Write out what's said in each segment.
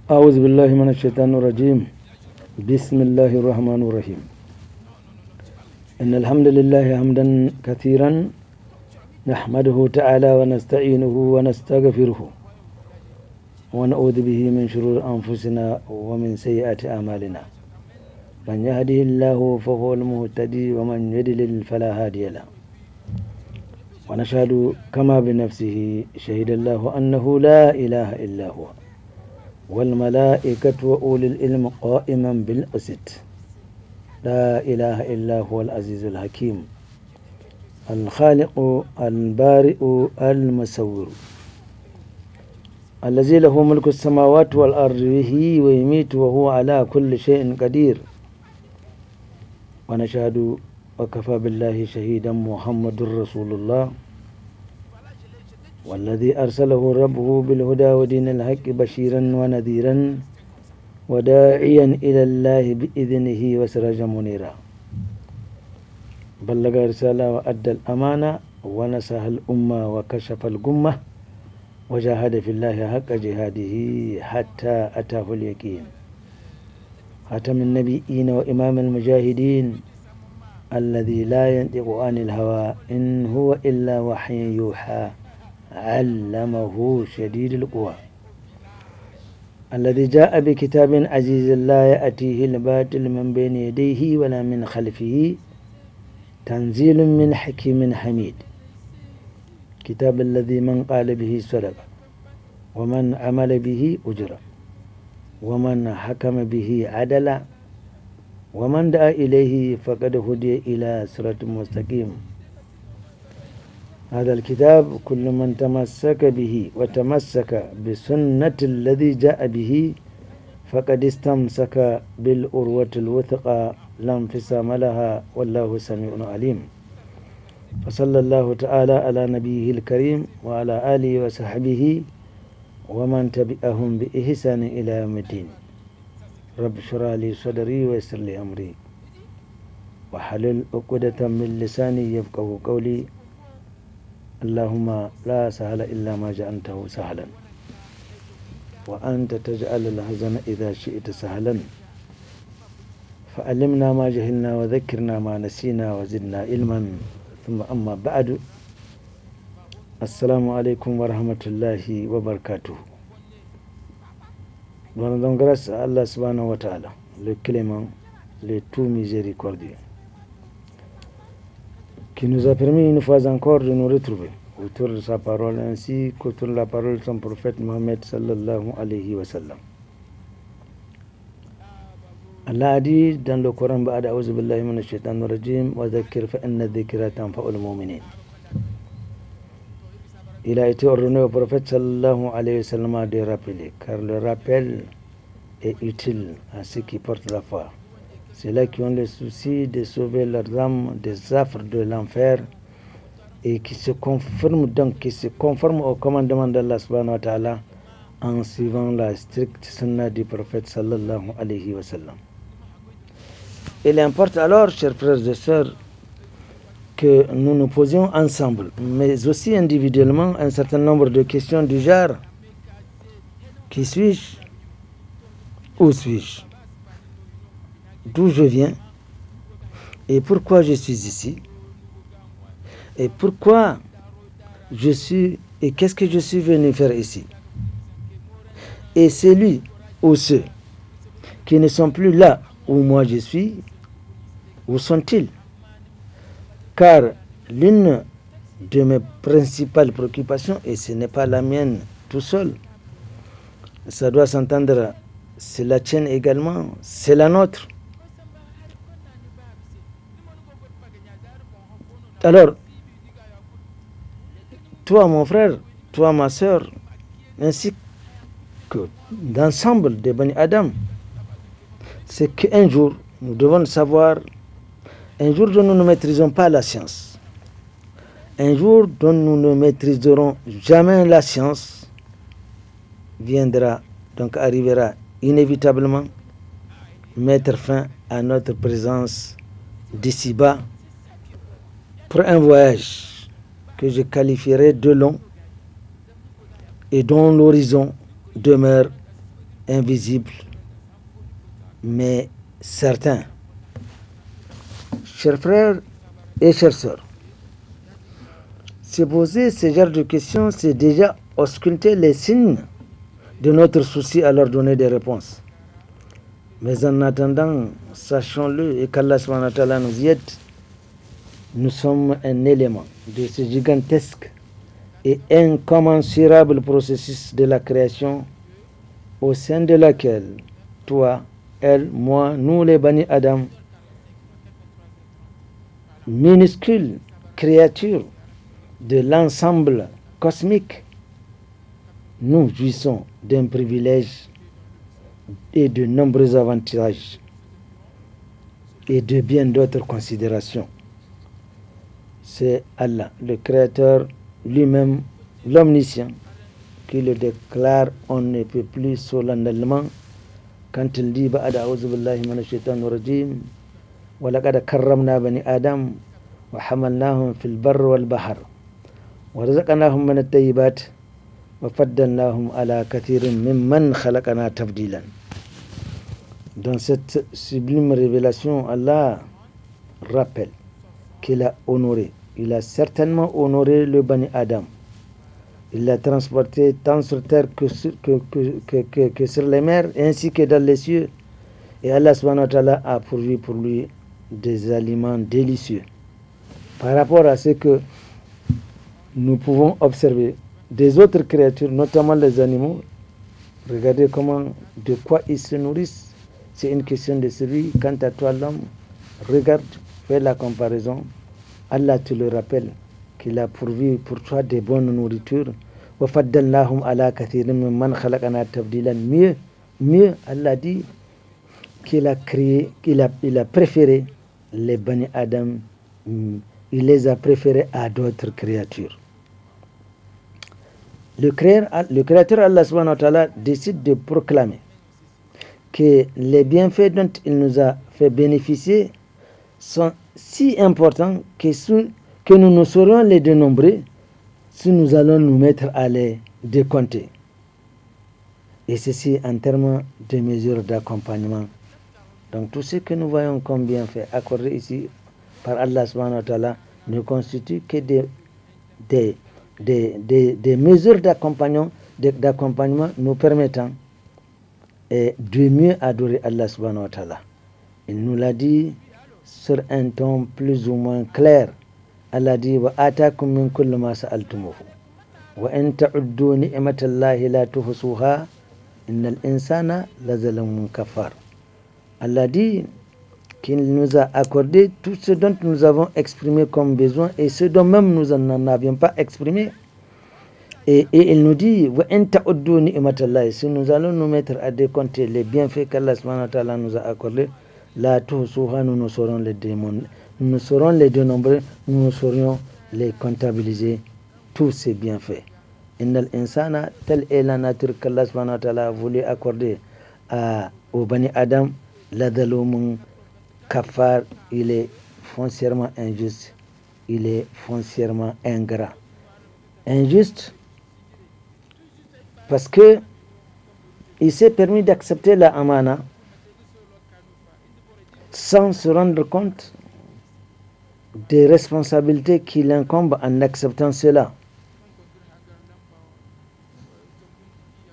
أعوذ بالله من الشيطان الرجيم بسم الله الرحمن الرحيم إن الحمد لله حمدا كثيرا نحمده تعالى ونستعينه ونستغفره ونعوذ به من شرور أنفسنا ومن سيئات أعمالنا من يهده الله فهو المهتدي ومن يضلل فلا هادي له ونشهد كما بنفسه شهد الله أنه لا إله إلا هو والملائكة وأولي العلم قائما بالقسط لا إله إلا هو العزيز الحكيم الخالق البارئ المصور الذي له ملك السماوات والأرض يحيي ويميت وهو على كل شيء قدير ونشهد وكفى بالله شهيدا محمد رسول الله والذي أرسله ربه بالهدى ودين الحق بشيرا ونذيرا وداعيا إلى الله بإذنه وسراجا منيرا بلغ رسالة وأدى الأمانة ونصح الأمة وكشف الغمة وجاهد في الله حق جهاده حتى أتاه اليقين خاتم النبيين وإمام المجاهدين الذي لا ينطق عن الهوى إن هو إلا وحي يوحى علمه شديد القوى الذي جاء بكتاب عزيز لا يأتيه الباطل من بين يديه ولا من خلفه تنزيل من حكيم حميد كتاب الذي من قال به صدق ومن عمل به أجر ومن حكم به عدل ومن دعا إليه فقد هدي إلى صراط مستقيم هذا الكتاب كل من تمسك به وتمسك بسنة الذي جاء به فقد استمسك بالأروة الوثقى لا انفصام لها والله سميع عليم وصلى الله تعالى على نبيه الكريم وعلى آله وصحبه ومن تبعهم بإحسان إلى يوم الدين رب اشرح لي صدري ويسر لي أمري وحلل عقدة من لساني يفقهوا قولي اللهم لا سهل إلا ما جعلته سهلا وأنت تجعل الحزن إذا شئت سهلا فعلمنا ما جهلنا وذكرنا ما نسينا وزدنا علما ثم أما بعد السلام عليكم ورحمة الله وبركاته. Nous rendons grâce à Allah subhanahu wa ta'ala, le clément, le tout miséricordieux, qui nous a permis une fois encore de nous retrouver autour de sa parole ainsi qu'autour de la parole de son prophète Mohammed sallallahu alayhi wa sallam. Allah a dit dans le Coran ba'da a'udhu billahi minash shaitanir rajim wa dhakkir fa inna dhikra tanfa'ul mu'minin. Il a été ordonné au prophète sallallahu alayhi wa sallam de rappeler, car le rappel est utile à ceux qui portent la foi. Ceux-là qui ont le souci de sauver leurs âmes des affres de l'enfer et qui se conforment au commandement d'Allah subhanahu wa ta'ala en suivant la stricte sunna du prophète sallallahu alayhi wa sallam. Il importe alors, chers frères et sœurs, que nous nous posions ensemble, mais aussi individuellement, un certain nombre de questions du genre: qui suis-je? Où suis-je? D'où je viens? Et pourquoi je suis ici? Et pourquoi je suis et qu'est-ce que je suis venu faire ici? Et celui ou ceux qui ne sont plus là où moi je suis, où sont-ils? Car l'une de mes principales préoccupations, et ce n'est pas la mienne tout seul, ça doit s'entendre, c'est la tienne également, c'est la nôtre. Alors, toi mon frère, toi ma sœur, ainsi que l'ensemble des Bani Adam, c'est qu'un jour, nous devons savoir, un jour dont nous ne maîtrisons pas la science, un jour dont nous ne maîtriserons jamais la science, viendra, donc arrivera inévitablement, mettre fin à notre présence d'ici-bas pour un voyage que je qualifierais de long et dont l'horizon demeure invisible, mais certain. Chers frères et chers sœurs, se poser ce genre de questions, c'est déjà ausculter les signes de notre souci à leur donner des réponses. Mais en attendant, sachons-le et qu'Allah subhanahu wa ta'ala nous y aide, nous sommes un élément de ce gigantesque et incommensurable processus de la création au sein de laquelle toi, elle, moi, nous les Bani Adam, minuscules créatures de l'ensemble cosmique, nous jouissons d'un privilège et de nombreux avantages et de bien d'autres considérations. C'est Allah, le Créateur lui-même, l'Omniscient, qui le déclare on ne peut plus solennellement quand il dit Ba'ada a'udhu billahi minash shaitanir rajim wa laqad karramna bani Adam wa hamalnahum fil barri wal bahr wa razaqnahum min at-tayyibat wa faddalnahum ala kathirin mimman khalaqna tafdilan. Dans cette sublime révélation, Allah rappelle qu'il a honoré, il a certainement honoré le Bani Adam. Il l'a transporté tant sur terre que sur les mers, ainsi que dans les cieux. Et Allah subhanahu wa ta'ala a pourvu pour lui des aliments délicieux. Par rapport à ce que nous pouvons observer des autres créatures, notamment les animaux, regardez de quoi ils se nourrissent. C'est une question de survie. Quant à toi, l'homme, regarde, fais la comparaison. Allah te le rappelle qu'il a pourvu pour toi des bonnes nourritures. Mieux, Allah dit qu'il a créé, il a préféré les Bani Adam, il les a préférés à d'autres créatures. Le Créateur Allah subhanahu wa ta'ala décide de proclamer que les bienfaits dont il nous a fait bénéficier sont si importants que nous ne saurions les dénombrer si nous allons nous mettre à les décompter. Et ceci en termes de mesures d'accompagnement. Donc tout ce que nous voyons comme bienfaits accordés ici par Allah subhanahu wa ta'ala ne constituent que des mesures d'accompagnement nous permettant de mieux adorer Allah subhanahu wa ta'ala. Il nous l'a dit sur un ton plus ou moins clair. Allah dit wa atakum min kulli ma sa'altumuhu wa in ta'uddu ni'matallahi la tuhsuha innal insana lazalumun kafar. Allah dit qu'il nous a accordé tout ce dont nous avons exprimé comme besoin et ce dont même nous n'en avions pas exprimé. Et il nous dit wa in ta'uddu ni'matallahi, si nous allons nous mettre à décompter les bienfaits qu'Allah subhanahu wa ta'ala nous a accordés, la tuhsuha, nous ne saurons les démontrer. Nous saurons les dénombrer, nous saurions les comptabiliser, tous ces bienfaits. Innal insana, telle est la nature qu'Allah subhanahu wa ta'ala a voulu accorder au Bani Adam, l'adalumun kafar, il est foncièrement injuste, il est foncièrement ingrat. Injuste parce que il s'est permis d'accepter la amana sans se rendre compte des responsabilités qui l'incombent en acceptant cela.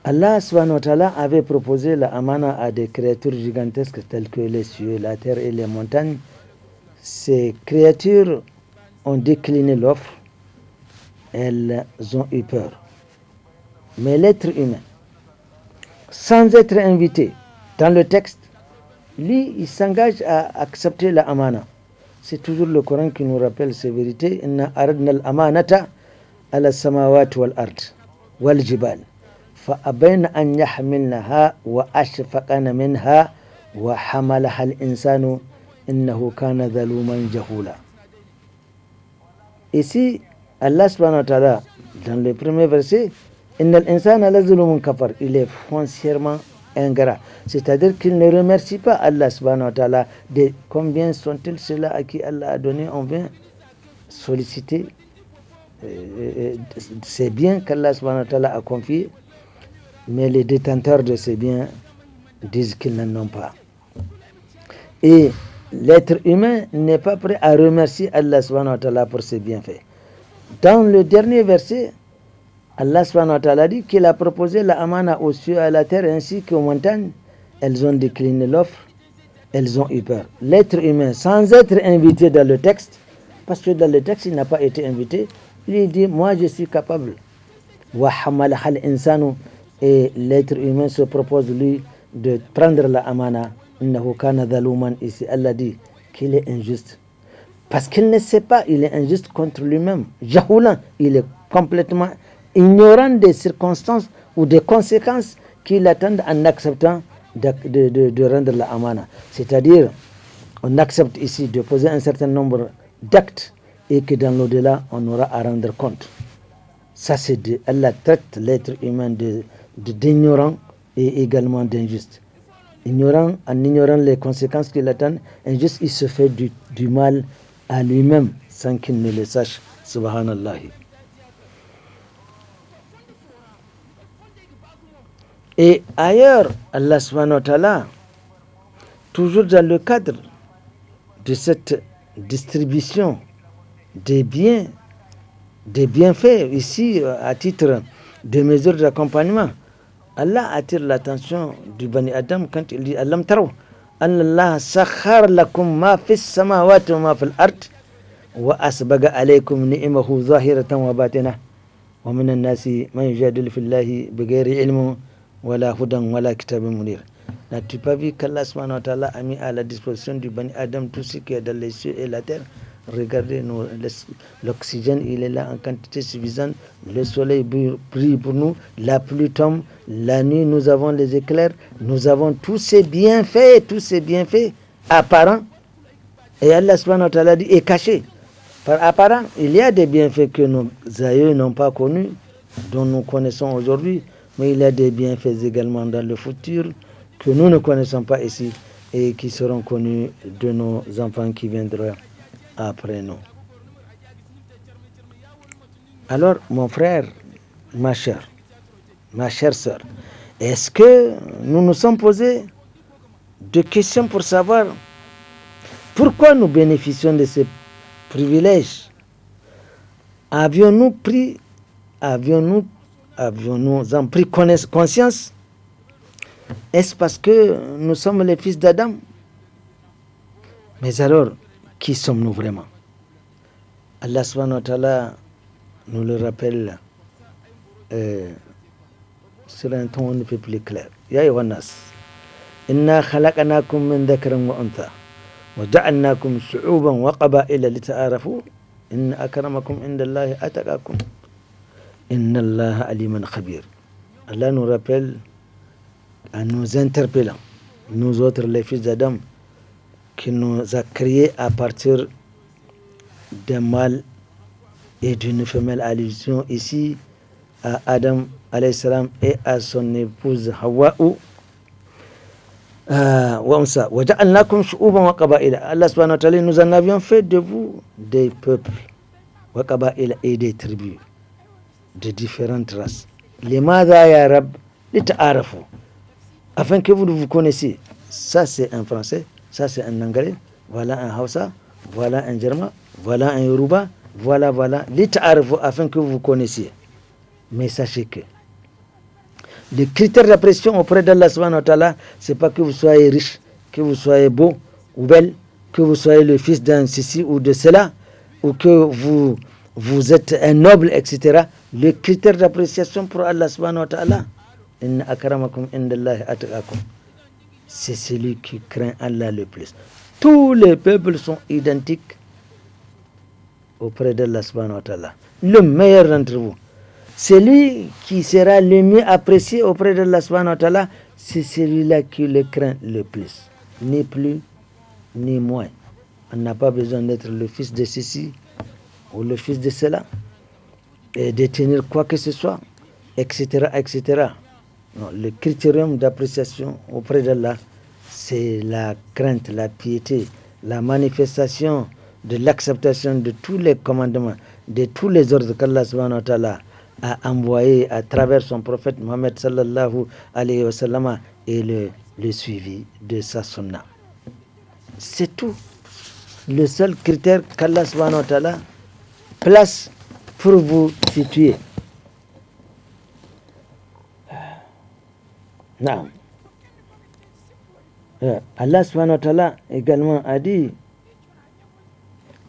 Allah subhanahu wa ta'ala avait proposé la amana à des créatures gigantesques telles que les cieux, la terre et les montagnes. Ces créatures ont décliné l'offre, elles ont eu peur. Mais l'être humain, sans être invité dans le texte, lui, il s'engage à accepter la amana. C'est toujours le Coran qui nous rappelle ces vérités. Inna aradna al-amanata ala samawati wal ard wal jibal fa abayna an yahmilnaha wa ashfaqna minha wa hamalaha al-insanu innahu kana zaluman jahula. Ici, Allah subhanahu wa ta'ala, dans le premier verset, Innal insana lazalumun kafar, il est foncièrement ingrat. C'est-à-dire qu'il ne remercie pas Allah subhanahu wa ta'ala de combien sont-ils ceux-là à qui Allah a donné. On vient solliciter ces biens qu'Allah subhanahu wa ta'ala a confiés, mais les détenteurs de ces biens disent qu'ils n'en ont pas. Et l'être humain n'est pas prêt à remercier Allah subhanahu wa ta'ala pour ses bienfaits. Dans le dernier verset, Allah subhanahu wa ta'ala dit qu'il a proposé la amana aux cieux, à la terre ainsi qu'aux montagnes. Elles ont décliné l'offre, elles ont eu peur. L'être humain, sans être invité dans le texte, parce que dans le texte il n'a pas été invité, il dit moi je suis capable. Et l'être humain se propose lui de prendre la amana. Ici Allah dit qu'il est injuste. Parce qu'il ne sait pas, il est injuste contre lui-même. Jahoulan, il est complètement ignorant des circonstances ou des conséquences qui l'attendent en acceptant de rendre la amana. C'est-à-dire, on accepte ici de poser un certain nombre d'actes et que dans l'au-delà, on aura à rendre compte. Ça, Allah traite l'être humain d'ignorant et également d'injuste. Ignorant, en ignorant les conséquences qui l'attendent, injuste, il se fait du mal à lui-même sans qu'il ne le sache. Subhanallah. Et ailleurs, Allah subhanahu wa ta'ala, toujours dans le cadre de cette distribution des biens, des bienfaits, ici à titre de mesure d'accompagnement, Allah attire l'attention du Bani Adam quand il dit Alam taraw anna Allah sakhar lakum ma fis samawati wa ma fil ard wa asbaga alaykum ni'amahu zahiratan wa batinah wa minan nasi man yujadilu fillahi bighayri ilmin wala hudan wala kitabin munir. N'as-tu pas vu qu'Allah subhanahu wa ta'ala a mis à la disposition du Bani Adam tout ce qui est dans les cieux et la terre? Regardez, l'oxygène, il est là en quantité suffisante. Le soleil brille pour nous, la pluie tombe, la nuit, nous avons les éclairs, nous avons tous ces bienfaits apparents. Et Allah subhanahu wa ta'ala dit, est caché. Par apparent, il y a des bienfaits que nos aïeux n'ont pas connus, dont nous connaissons aujourd'hui, mais il y a des bienfaits également dans le futur que nous ne connaissons pas ici et qui seront connus de nos enfants qui viendront après nous. Alors, mon frère, ma chère sœur, est-ce que nous nous sommes posés des questions pour savoir pourquoi nous bénéficions de ces privilèges? Avions-nous en pris conscience? Est-ce parce que nous sommes les fils d'Adam? Mais alors, qui sommes-nous vraiment? Allah subhanahu wa ta'ala nous le rappelle sur un ton un peu plus clair. Ya ayyuhannas, inna khalaqnakum min dhakarin wa untha wa ja'alnakum shu'uban wa qaba'ila lita'arafu inna akramakum indallahi ataqakum inna Allaha aliman khabir. Allah nous rappelle en nous interpellant, nous autres les fils d'Adam, qui nous a créés à partir d'un mâle et d'une femelle, allusion ici à Adam alayhi salam et à son épouse Hawa'u. Allah subhanahu wa ta'ala, nous en avions fait de vous des peuples wa qaba'ila et des tribus de différentes races. Limadha ya Rab lita'arafu, afin que vous vous connaissiez. Ça c'est un français, ça c'est un anglais, voilà un Hausa, voilà un Germain, voilà un Yoruba, voilà, lita'arafu, afin que vous connaissiez. Mais sachez que le critère d'appréciation auprès d'Allah subhanahu wa ta'ala, c'est pas que vous soyez riche, que vous soyez beau ou belle, que vous soyez le fils d'un ceci ou de cela, ou que vous êtes un noble, etc. Le critère d'appréciation pour Allah subhanahu wa ta'ala, inna akramakum indallahi atqakum, c'est celui qui craint Allah le plus. Tous les peuples sont identiques auprès d'Allah subhanahu wa ta'ala. Le meilleur d'entre vous, celui qui sera le mieux apprécié auprès d'Allah subhanahu wa ta'ala, c'est celui-là qui le craint le plus. Ni plus, ni moins. On n'a pas besoin d'être le fils de ceci ou le fils de cela et de tenir quoi que ce soit, etc., etc. Non, le critérium d'appréciation auprès d'Allah, c'est la crainte, la piété, la manifestation de l'acceptation de tous les commandements, de tous les ordres qu'Allah subhanahu wa ta'ala a envoyé à travers son prophète Mohammed sallallahu alayhi wa sallam et le suivi de sa sunna. C'est tout. Le seul critère qu'Allah subhanahu wa ta'ala place pour vous situer. Non. Allah subhanahu wa ta'ala également a dit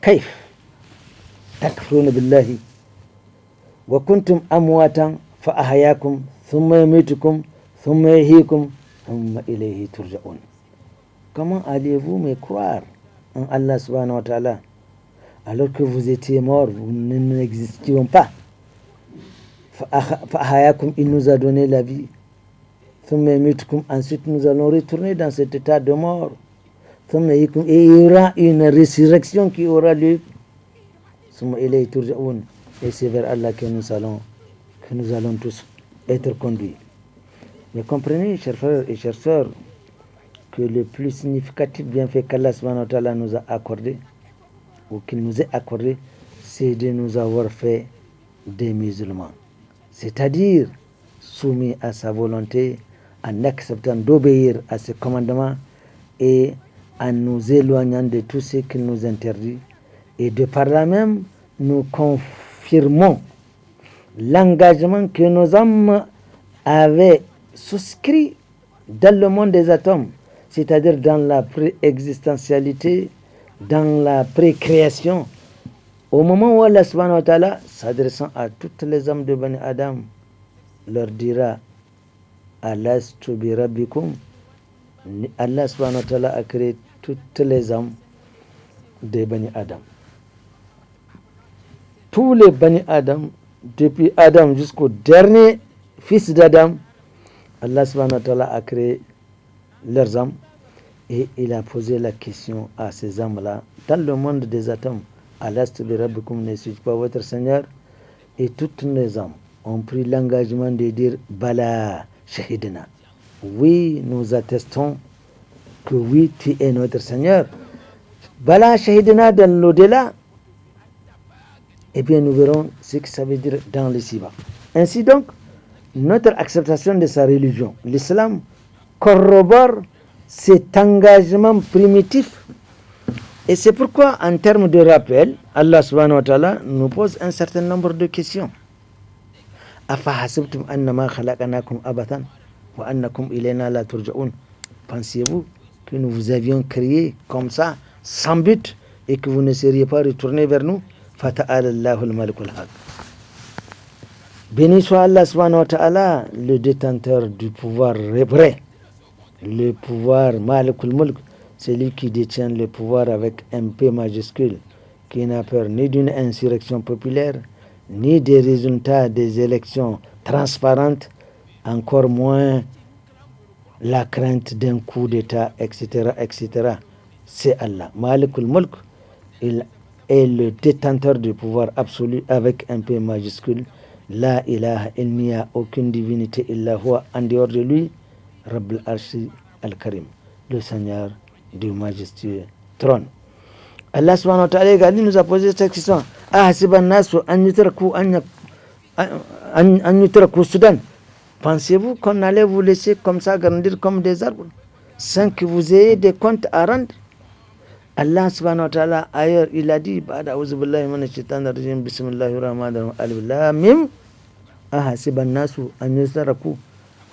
كيف تكفرون بالله وكنتم أمواتا فأحياكم ثم يميتكم ثم يحييكم ثم إليه ترجعون. Comment allez-vous me croire en Allah subhanahu wa ta'ala alors que vous étiez morts, vous n'existiez pas? فأحياكم, il nous a donné la vie. ثم يميتكم, ensuite nous allons retourner dans cet état de mort. ثم يحييكم, et il y aura une résurrection qui aura lieu. ثم إليه ترجعون, et c'est vers Allah que nous allons tous être conduits. Mais comprenez, chers frères et chères sœurs, que le plus significatif bienfait qu'Allah subhanahu wa ta'ala nous a accordé, ou qu'il nous ait accordé, c'est de nous avoir fait des musulmans. C'est-à-dire soumis à sa volonté, en acceptant d'obéir à ses commandements et en nous éloignant de tout ce qu'il nous interdit. Et de par là même, nous confirmons l'engagement que nos hommes avaient souscrit dans le monde des atomes, c'est-à-dire dans la pré-existentialité, dans la pré-création. Au moment où Allah subhanahu wa ta'ala, s'adressant à toutes les âmes de Bani Adam, leur dira Alastu bi rabbikum, Allah subhanahu wa ta'ala a créé toutes les âmes de Bani Adam. Tous les Bani Adam, depuis Adam jusqu'au dernier fils d'Adam, Allah subhanahu wa ta'ala a créé leurs âmes et il a posé la question à ces âmes-là dans le monde des atomes. Alastu bi rabbikum, ne suis-je pas votre Seigneur? Et toutes les âmes ont pris l'engagement de dire Bala Shahidina. Oui, nous attestons que oui, tu es notre Seigneur. Bala Shahidina dans l'au-delà. Eh bien, nous verrons ce que ça veut dire dans le Siba. Ainsi donc, notre acceptation de sa religion, l'islam, corrobore cet engagement primitif. Et c'est pourquoi, en termes de rappel, Allah subhanahu wa ta'ala nous pose un certain nombre de questions. Afahasibtum annama khalaqnakum abatan wa annakum ilayna la turja'un. Pensez-vous que nous vous avions créé comme ça, sans but, et que vous ne seriez pas retournés vers nous? Fata'ala Allahul Malikul Haq. Béni soit Allah subhanahu wa ta'ala, le détenteur du pouvoir vrai, le pouvoir Malikul Mulk, celui qui détient le pouvoir avec un P majuscule, qui n'a peur ni d'une insurrection populaire, ni des résultats des élections transparentes, encore moins la crainte d'un coup d'État, etc., etc. C'est Allah. Malikul Mulk, il est le détenteur du pouvoir absolu avec un P majuscule. La ilaha, il n'y a aucune divinité illa huwa, en dehors de lui, Rabbul Arshi al-Karim, le Seigneur du majestueux trône. Allah subhanahu wa ta'ala nous a posé cette question. Ahasiban nasu an yutraku Soudan. Pensez-vous qu'on allait vous laisser comme ça grandir comme des arbres sans que vous ayez des comptes à rendre? Allah subhanahu wa ta'ala ailleurs il a dit Ba'da a'udhu billahi minash shaitanir rajim, bismillahir rahmanir rahim, alif lam mim, ahasiban nasu an yutraku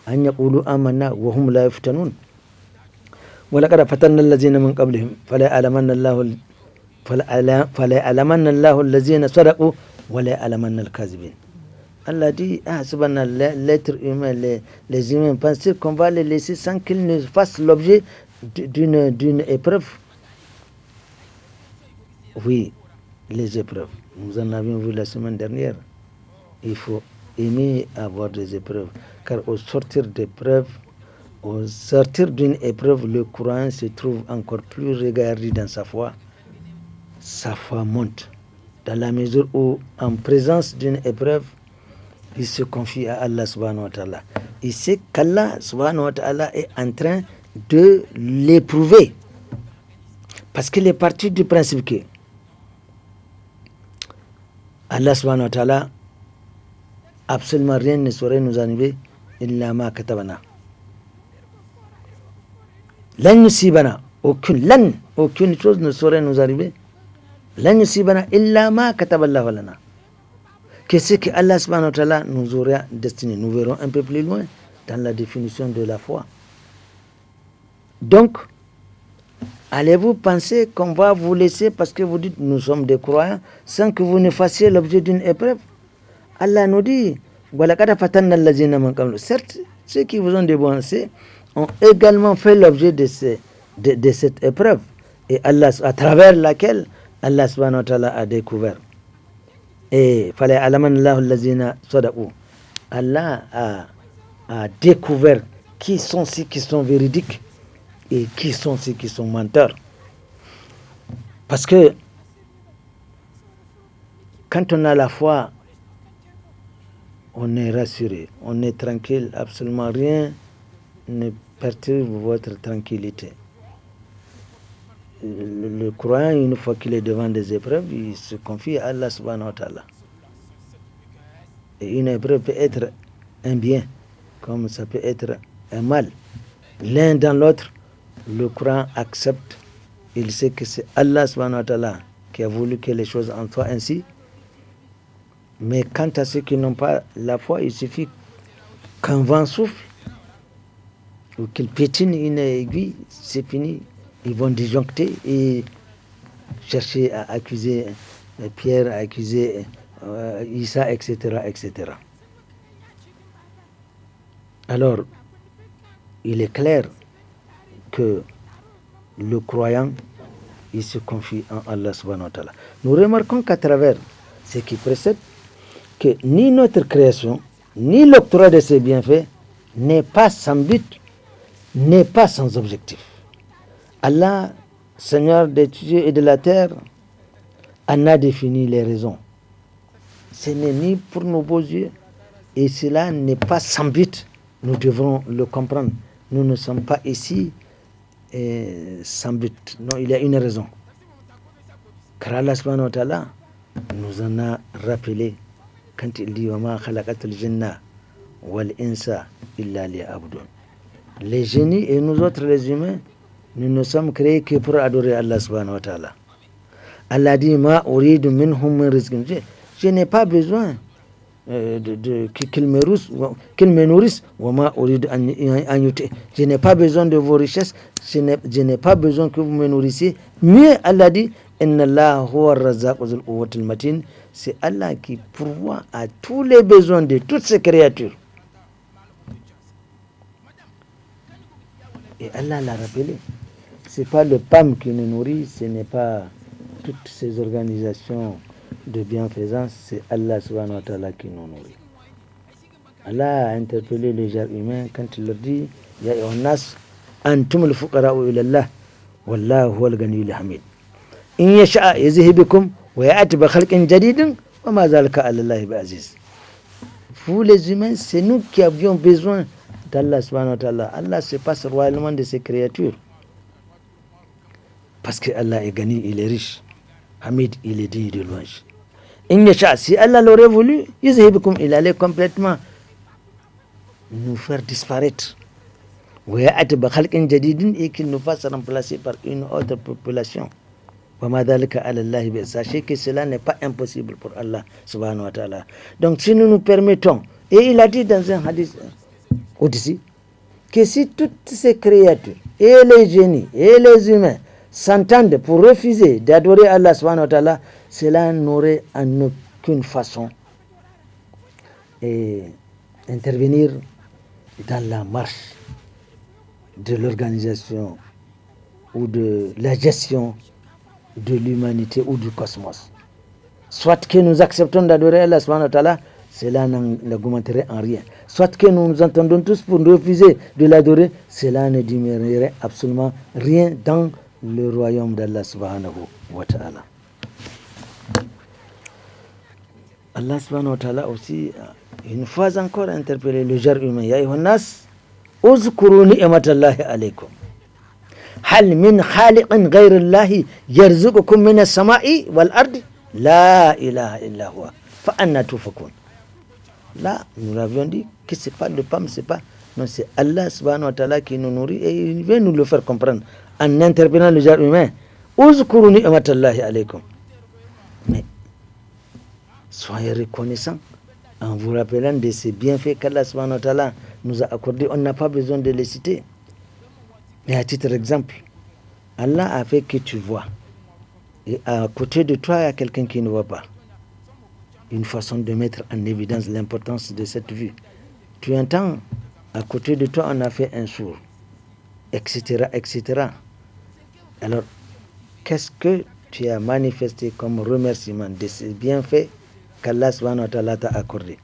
an yaqulu amanna wa hum la yuftanun. ولقد فتنا الذين من قبلهم فلا يعلمن الله الذين صدقوا ولا يعلمن الكاذبين. Allah dit, l'être humain, les humains pensent qu'on va les laisser sans qu'ils ne fassent l'objet d'une épreuve. Oui, les épreuves. Nous en avions vu la semaine dernière. Il faut aimer avoir des épreuves, car au sortir d'une épreuve, le croyant se trouve encore plus regardé dans sa foi. Sa foi monte. Dans la mesure où, en présence d'une épreuve, il se confie à Allah subhanahu wa ta'ala. Il sait qu'Allah subhanahu wa ta'ala est en train de l'éprouver. Parce qu'il est parti du principe que Allah subhanahu wa ta'ala absolument rien ne saurait nous arriver illa ma katabana. Lan yusibana, aucune chose ne saurait nous arriver. Lan yusibana illa ma kataballahu lana. Qu'est-ce que Allah subhanahu wa ta'ala nous aurait destiné? Nous verrons un peu plus loin dans la définition de la foi. Donc, allez-vous penser qu'on va vous laisser parce que vous dites nous sommes des croyants sans que vous ne fassiez l'objet d'une épreuve? Allah nous dit, certes, ceux qui vous ont dévancé ont également fait l'objet de cette épreuve, et Allah, à travers laquelle Allah subhanahu wa ta'ala a découvert. Et Allah a découvert qui sont ceux qui sont véridiques et qui sont ceux qui sont menteurs. Parce que quand on a la foi, on est rassuré, on est tranquille, absolument rien ne perturbe votre tranquillité. Le croyant, une fois qu'il est devant des épreuves, il se confie à Allah subhanahu wa ta'ala. Et une épreuve peut être un bien, comme ça peut être un mal. L'un dans l'autre, le croyant accepte. Il sait que c'est Allah subhanahu wa ta'ala qui a voulu que les choses en soient ainsi. Mais quant à ceux qui n'ont pas la foi, il suffit qu'un vent souffle ou qu'il pétine une aiguille, c'est fini. Ils vont disjoncter et chercher à accuser Pierre, à accuser Issa, etc., etc. Alors, il est clair que le croyant, il se confie en Allah subhanahu wa ta'ala. Nous remarquons qu'à travers ce qui précède, que ni notre création, ni l'octroi de ses bienfaits n'est pas sans but, n'est pas sans objectif. Allah, Seigneur des cieux et de la terre, en a défini les raisons. Ce n'est ni pour nos beaux yeux, et cela n'est pas sans but. Nous devrons le comprendre. Nous ne sommes pas ici sans but. Non, il y a une raison. Car Allah subhanahu wa ta'ala nous en a rappelé quand il dit وَمَا خَلَقَتُ الْجِنَّ وَالْإِنسَ إِلَّا لِيَعْبُدُونَ. Les génies et nous autres les humains, nous ne sommes créés que pour adorer Allah subhanahu wa ta'ala. Allah dit ma uridu minhum min rizqin. Je n'ai pas besoin qu'ils me nourrissent. Je n'ai pas besoin de vos richesses. Je n'ai pas besoin que vous me nourrissiez. Mais Allah dit inna Allah huwa ar-razzaqu dhul quwwatil matin. C'est Allah qui pourvoit à tous les besoins de toutes ces créatures. Et Allah l'a rappelé. Ce n'est pas le PAM qui nous nourrit, ce n'est pas toutes ces organisations de bienfaisance, c'est Allah subhanahu wa ta'ala qui nous nourrit. Allah a interpellé les gens humains quand il leur dit Ya ayyuhannas antum al-fuqara'u ila Allah wallahu huwal ghaniyyul hamid. In yasha yuzhibukum wa ya'ti bi khalqin jadidin wa ma zalika 'ala Allah bi'aziz. Vous les humains, c'est nous qui avions besoin d'Allah subhanahu wa ta'ala. Allah se passe royalement de ses créatures. Parce que Allah est gagné, il est riche. Hamid, il est digne de louange. Si Allah l'aurait voulu, il allait complètement nous faire disparaître. Et qu'il nous fasse remplacer par une autre population. Sachez que cela n'est pas impossible pour Allah subhanahu wa ta'ala. Donc si nous nous permettons, et il a dit dans un hadith au-dessus, que si toutes ces créatures, et les génies, et les humains, s'entendent pour refuser d'adorer Allah subhanahu wa ta'ala, cela n'aurait en aucune façon intervenir dans la marche de l'organisation ou de la gestion de l'humanité ou du cosmos. Soit que nous acceptons d'adorer Allah subhanahu wa ta'ala, cela n'augmenterait en rien. Soit que nous nous entendons tous pour refuser de l'adorer, cela ne diminuerait absolument rien dans le royaume d'Allah subhanahu wa ta'ala. Allah subhanahu wa ta'ala aussi, une fois encore, interpellé le genre humain. Ya ayyuhannas, uzkuru ni'matallahi alaykum. Hal min khaliqin ghayri Allahi yarzuqukum min as-sama'i wal ardi? La ilaha illa huwa. Fa anna tufakun. Là, nous l'avions dit que c'est pas le PAM, c'est pas. Non, c'est Allah subhanahu wa ta'ala qui nous nourrit et il veut nous le faire comprendre en interpellant le genre humain. Uzkuru ni'matallahi alaykum. Mais soyez reconnaissants en vous rappelant de ces bienfaits qu'Allah subhanahu wa ta'ala nous a accordés. On n'a pas besoin de les citer. Mais à titre d'exemple, Allah a fait que tu vois. Et à côté de toi, il y a quelqu'un qui ne voit pas. Une façon de mettre en évidence l'importance de cette vue. Tu entends, à côté de toi, on a fait un sourd, etc., etc. Alors, qu'est-ce que tu as manifesté comme remerciement de ces bienfaits qu'Allah subhanahu wa ta'ala t'a accordé?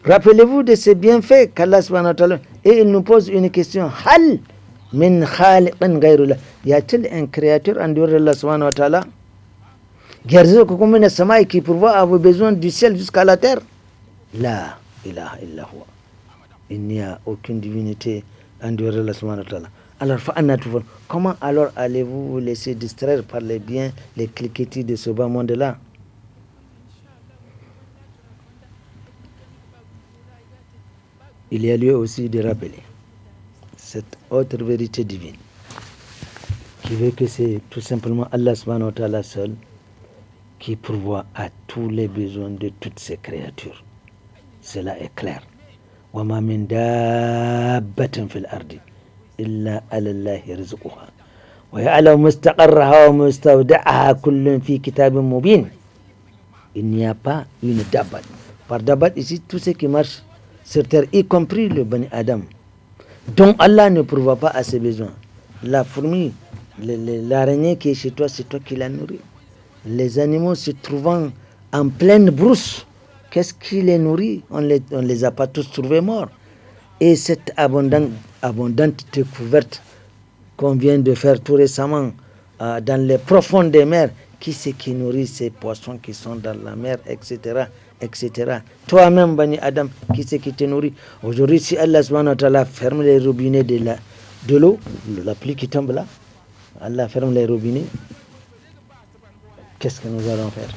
Rappelez-vous de ces bienfaits qu'Allah subhanahu wa ta'ala... Et il nous pose une question. Hal min khaliqin ghayrullah. Y a-t-il un créateur en dehors d'Allah subhanahu wa ta'ala? Qui pourvoit à vos besoins du ciel jusqu'à la terre? La ilaha illa huwa. Il n'y a aucune divinité en dehors d'Allah subhanahu wa ta'ala. Alors, comment alors allez-vous vous laisser distraire par les biens, les cliquetis de ce bas monde-là? Il y a lieu aussi de rappeler cette autre vérité divine qui veut que c'est tout simplement Allah subhanahu wa ta'ala seul qui pourvoit à tous les besoins de toutes ces créatures. Cela est clair. وَمَا مِن دَابَّةٍ فِي الْأَرْضِ إِلَّا عَلَى اللَّهِ رِزْقُهَا وَيَعْلَمُ مُسْتَقَرَّهَا وَمُسْتَوْدَعَهَا كُلٌّ فِي كِتَابٍ مُبِينٍ. Il n'y a pas une dabbat. Par dabbat ici, tout ce qui marche sur terre, y compris le Bani Adam, dont Allah ne pourvoit pas à ses besoins. La fourmi, l'araignée qui est chez toi, c'est toi qui la nourris. Les animaux se trouvant en pleine brousse, qu'est-ce qui les nourrit? On les a pas tous trouvés morts. Et cette abondante découverte qu'on vient de faire tout récemment dans les profondes des mers, qui c'est qui nourrit ces poissons qui sont dans la mer, etc., etc. Toi-même, Bani Adam, qui c'est qui te nourrit? Aujourd'hui, si Allah subhanahu wa ta'ala ferme les robinets de l'eau, la pluie qui tombe là, Allah ferme les robinets, qu'est-ce que nous allons faire?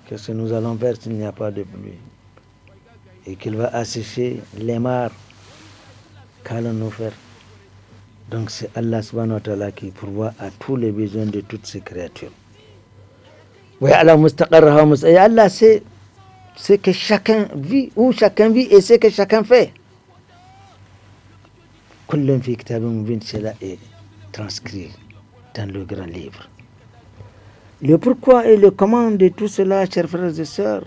Qu'est-ce que nous allons faire s'il n'y a pas de pluie? Et qu'il va assécher les mares, qu'allons-nous faire? Donc c'est Allah subhanahu wa ta'ala qui pourvoit à tous les besoins de toutes ces créatures. Oui, Allah mustaqarraha wa mustaqarraha. Allah sait ce que chacun vit, où chacun vit et ce que chacun fait. Kullun fi kitabin mubin, cela est transcrit dans le grand livre. Le pourquoi et le comment de tout cela, chers frères et sœurs,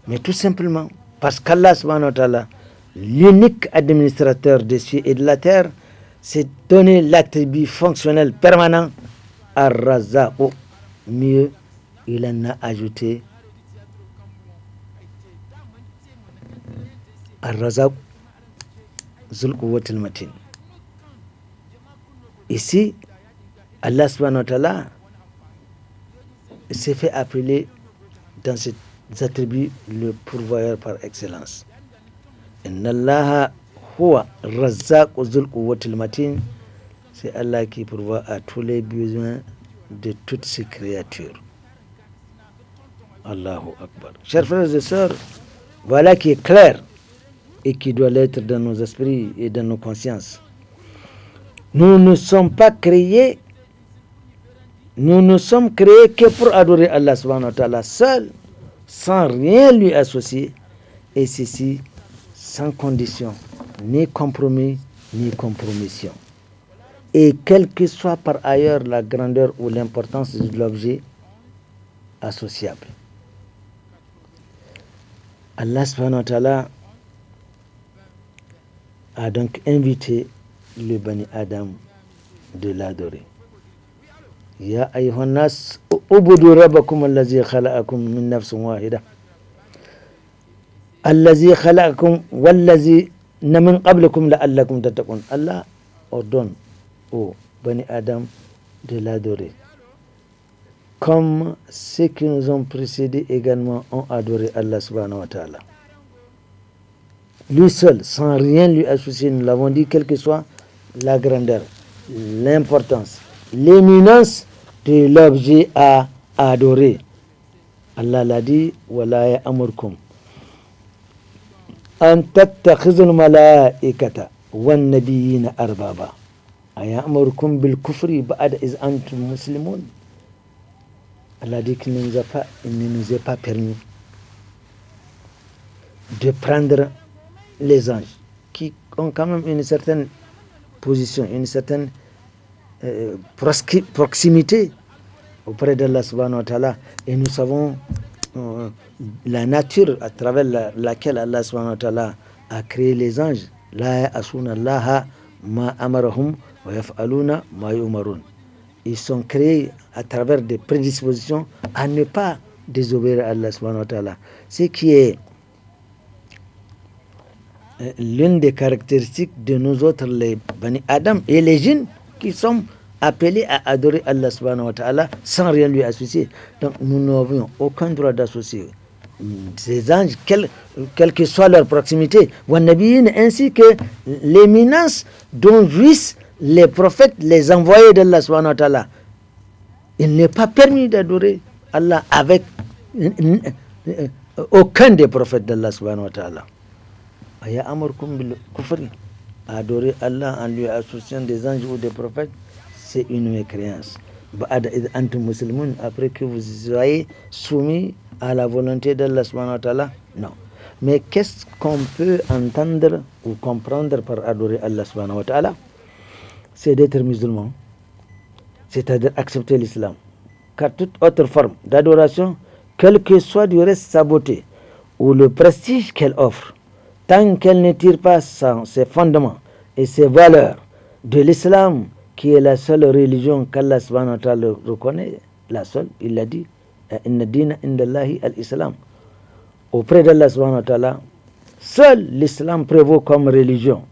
mais tout simplement parce qu'Allah subhanahu wa ta'ala, l'unique administrateur des cieux et de la terre, s'est donné l'attribut fonctionnel permanent Ar-Razzaq. Mieux, il en a ajouté Ar-Razzaq Zul Quwwatil Matin. Ici, Allah subhanahu wa ta'ala s'est fait appeler dans ses attributs le pourvoyeur par excellence. Inna Allaha huwa Razzaq Zul Quwwatil Matin. C'est Allah qui pourvoit à tous les besoins de toutes ces créatures. Allahu Akbar. Chers frères et sœurs, voilà qui est clair et qui doit l'être dans nos esprits et dans nos consciences. Nous ne sommes pas créés, nous ne sommes créés que pour adorer Allah subhanahu wa ta'ala seul, sans rien lui associer, et ceci sans condition, ni compromis, ni compromission. Et quelle que soit par ailleurs la grandeur ou l'importance de l'objet associable. Allah subhanahu wa ta'ala a donc invité le Bani Adam de l'adorer. Ya ayyuhan nas ubudu rabbakum allazi khalaqakum min nafsin wahida allazi khalaqakum wallazi min qablikum la'allakum tattaqun. Allah ordonne au Bani Adam de l'adorer, comme ceux qui nous ont précédés également ont adoré Allah subhanahu wa ta'ala. Lui seul, sans rien lui associer, nous l'avons dit, quelle que soit la grandeur, l'importance, l'éminence de l'objet à adorer. Allah l'a dit, وَلَا يَأْمُرْكُمْ أَنْ تَتَّخِذُوا الْمَلَائِكَةَ وَالنَّبِيِّينَ أَرْبَابًا أَيَأْمُرُكُمْ بِالْكُفْرِ بَعْدَ إِذْ أَنْتُمْ مُسْلِمُونَ. Allah dit qu'il ne nous est pas permis de prendre les anges qui ont quand même une certaine position, une certaine proximité auprès d'Allah subhanahu wa ta'ala, et nous savons la nature à travers laquelle Allah subhanahu wa ta'ala a créé les anges. La ya'asuna Allah ma amarahum wa yaf'aluna ma yu'marun. Ils sont créés à travers des prédispositions à ne pas désobéir à Allah subhanahu wa ta'ala. Ce qui est l'une des caractéristiques de nous autres, les Bani Adam et les djinns, qui sont appelés à adorer Allah subhanahu wa ta'ala sans rien lui associer. Donc nous n'avons aucun droit d'associer ces anges, quelle que soit leur proximité, ainsi que l'éminence dont jouissent les prophètes, les envoyés d'Allah subhanahu wa ta'ala. Il n'est pas permis d'adorer Allah avec aucun des prophètes d'Allah subhanahu wa ta'ala. Adorer Allah en lui associant des anges ou des prophètes, c'est une mécréance. Après que vous soyez soumis à la volonté d'Allah subhanahu wa ta'ala, non. Mais qu'est-ce qu'on peut entendre ou comprendre par adorer Allah subhanahu wa ta'ala? C'est d'être musulman, c'est-à-dire accepter l'islam. Car toute autre forme d'adoration, quelle que soit du reste sa beauté ou le prestige qu'elle offre, tant qu'elle ne tire pas ses fondements et ses valeurs de l'islam, qui est la seule religion qu'Allah subhanahu wa ta'ala reconnaît, la seule, il l'a dit, inna dina indallahi al-islam. Auprès d'Allah subhanahu wa ta'ala, seul l'islam prévaut comme religion,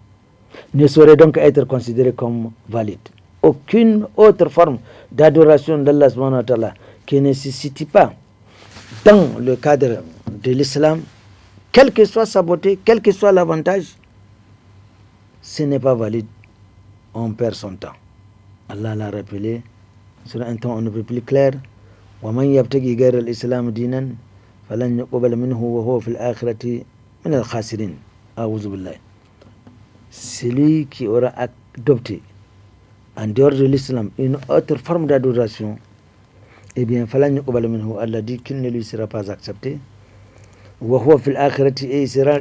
ne saurait donc être considéré comme valide. Aucune autre forme d'adoration d'Allah subhanahu wa ta'ala qui ne se situe pas dans le cadre de l'islam, quelle que soit sa beauté, quel que soit l'avantage, ce n'est pas valide. On perd son temps. Allah l'a rappelé sur un ton un peu plus clair. وَمَنْ يَبْتَغِي غَيْرَ الْإِسْلَامِ دِينًا فَلَنْ يُقْبَلَ مِنْهُ وَهُوَ فِي الْآخِرَةِ مِنَ الْخَاسِرِينَ. أعوذ بالله. Celui qui aura adopté en dehors de l'islam une autre forme d'adoration, eh bien, فَلَنْ يُقْبَلَ مِنْهُ, Allah dit qu'il ne lui sera pas accepté. وَهُوَ فِي الْآخِرَةِ, et il sera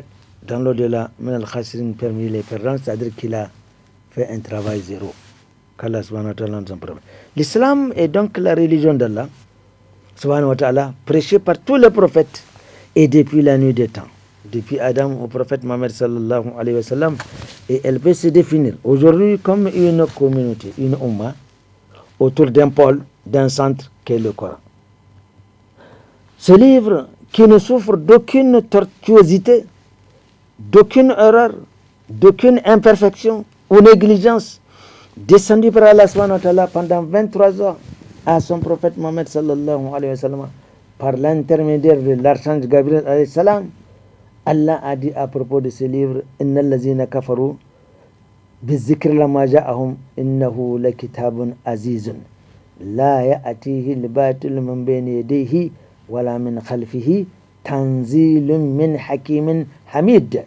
dans l'au-delà, مِنَ الْخَاسِرِينَ, parmi les perdants, c'est-à-dire qu'il a fait un travail zéro. Qu'Allah subhanahu wa ta'ala nous en prenne. L'islam est donc la religion d'Allah subhanahu wa ta'ala, prêchée par tous les prophètes et depuis la nuit des temps, depuis Adam au prophète Mohammed sallallahu alayhi wa sallam, et elle peut se définir aujourd'hui comme une communauté, une umma, autour d'un pôle, d'un centre qu'est le Coran. Ce livre qui ne souffre d'aucune tortuosité, d'aucune erreur, d'aucune imperfection ou négligence, descendu par Allah subhanahu wa ta'ala pendant 23 ans à son prophète Mohammed sallallahu alayhi wa sallam par l'intermédiaire de l'archange Gabriel alayhi salam. Allah a dit à propos de ce livre: innal lazina kafaru bizikri lama ja'ahum innahu lakitabun azizun la ya'tihi al-batil min bayni yadayhi wala min khalfihi tanzilun min hakimin hamid.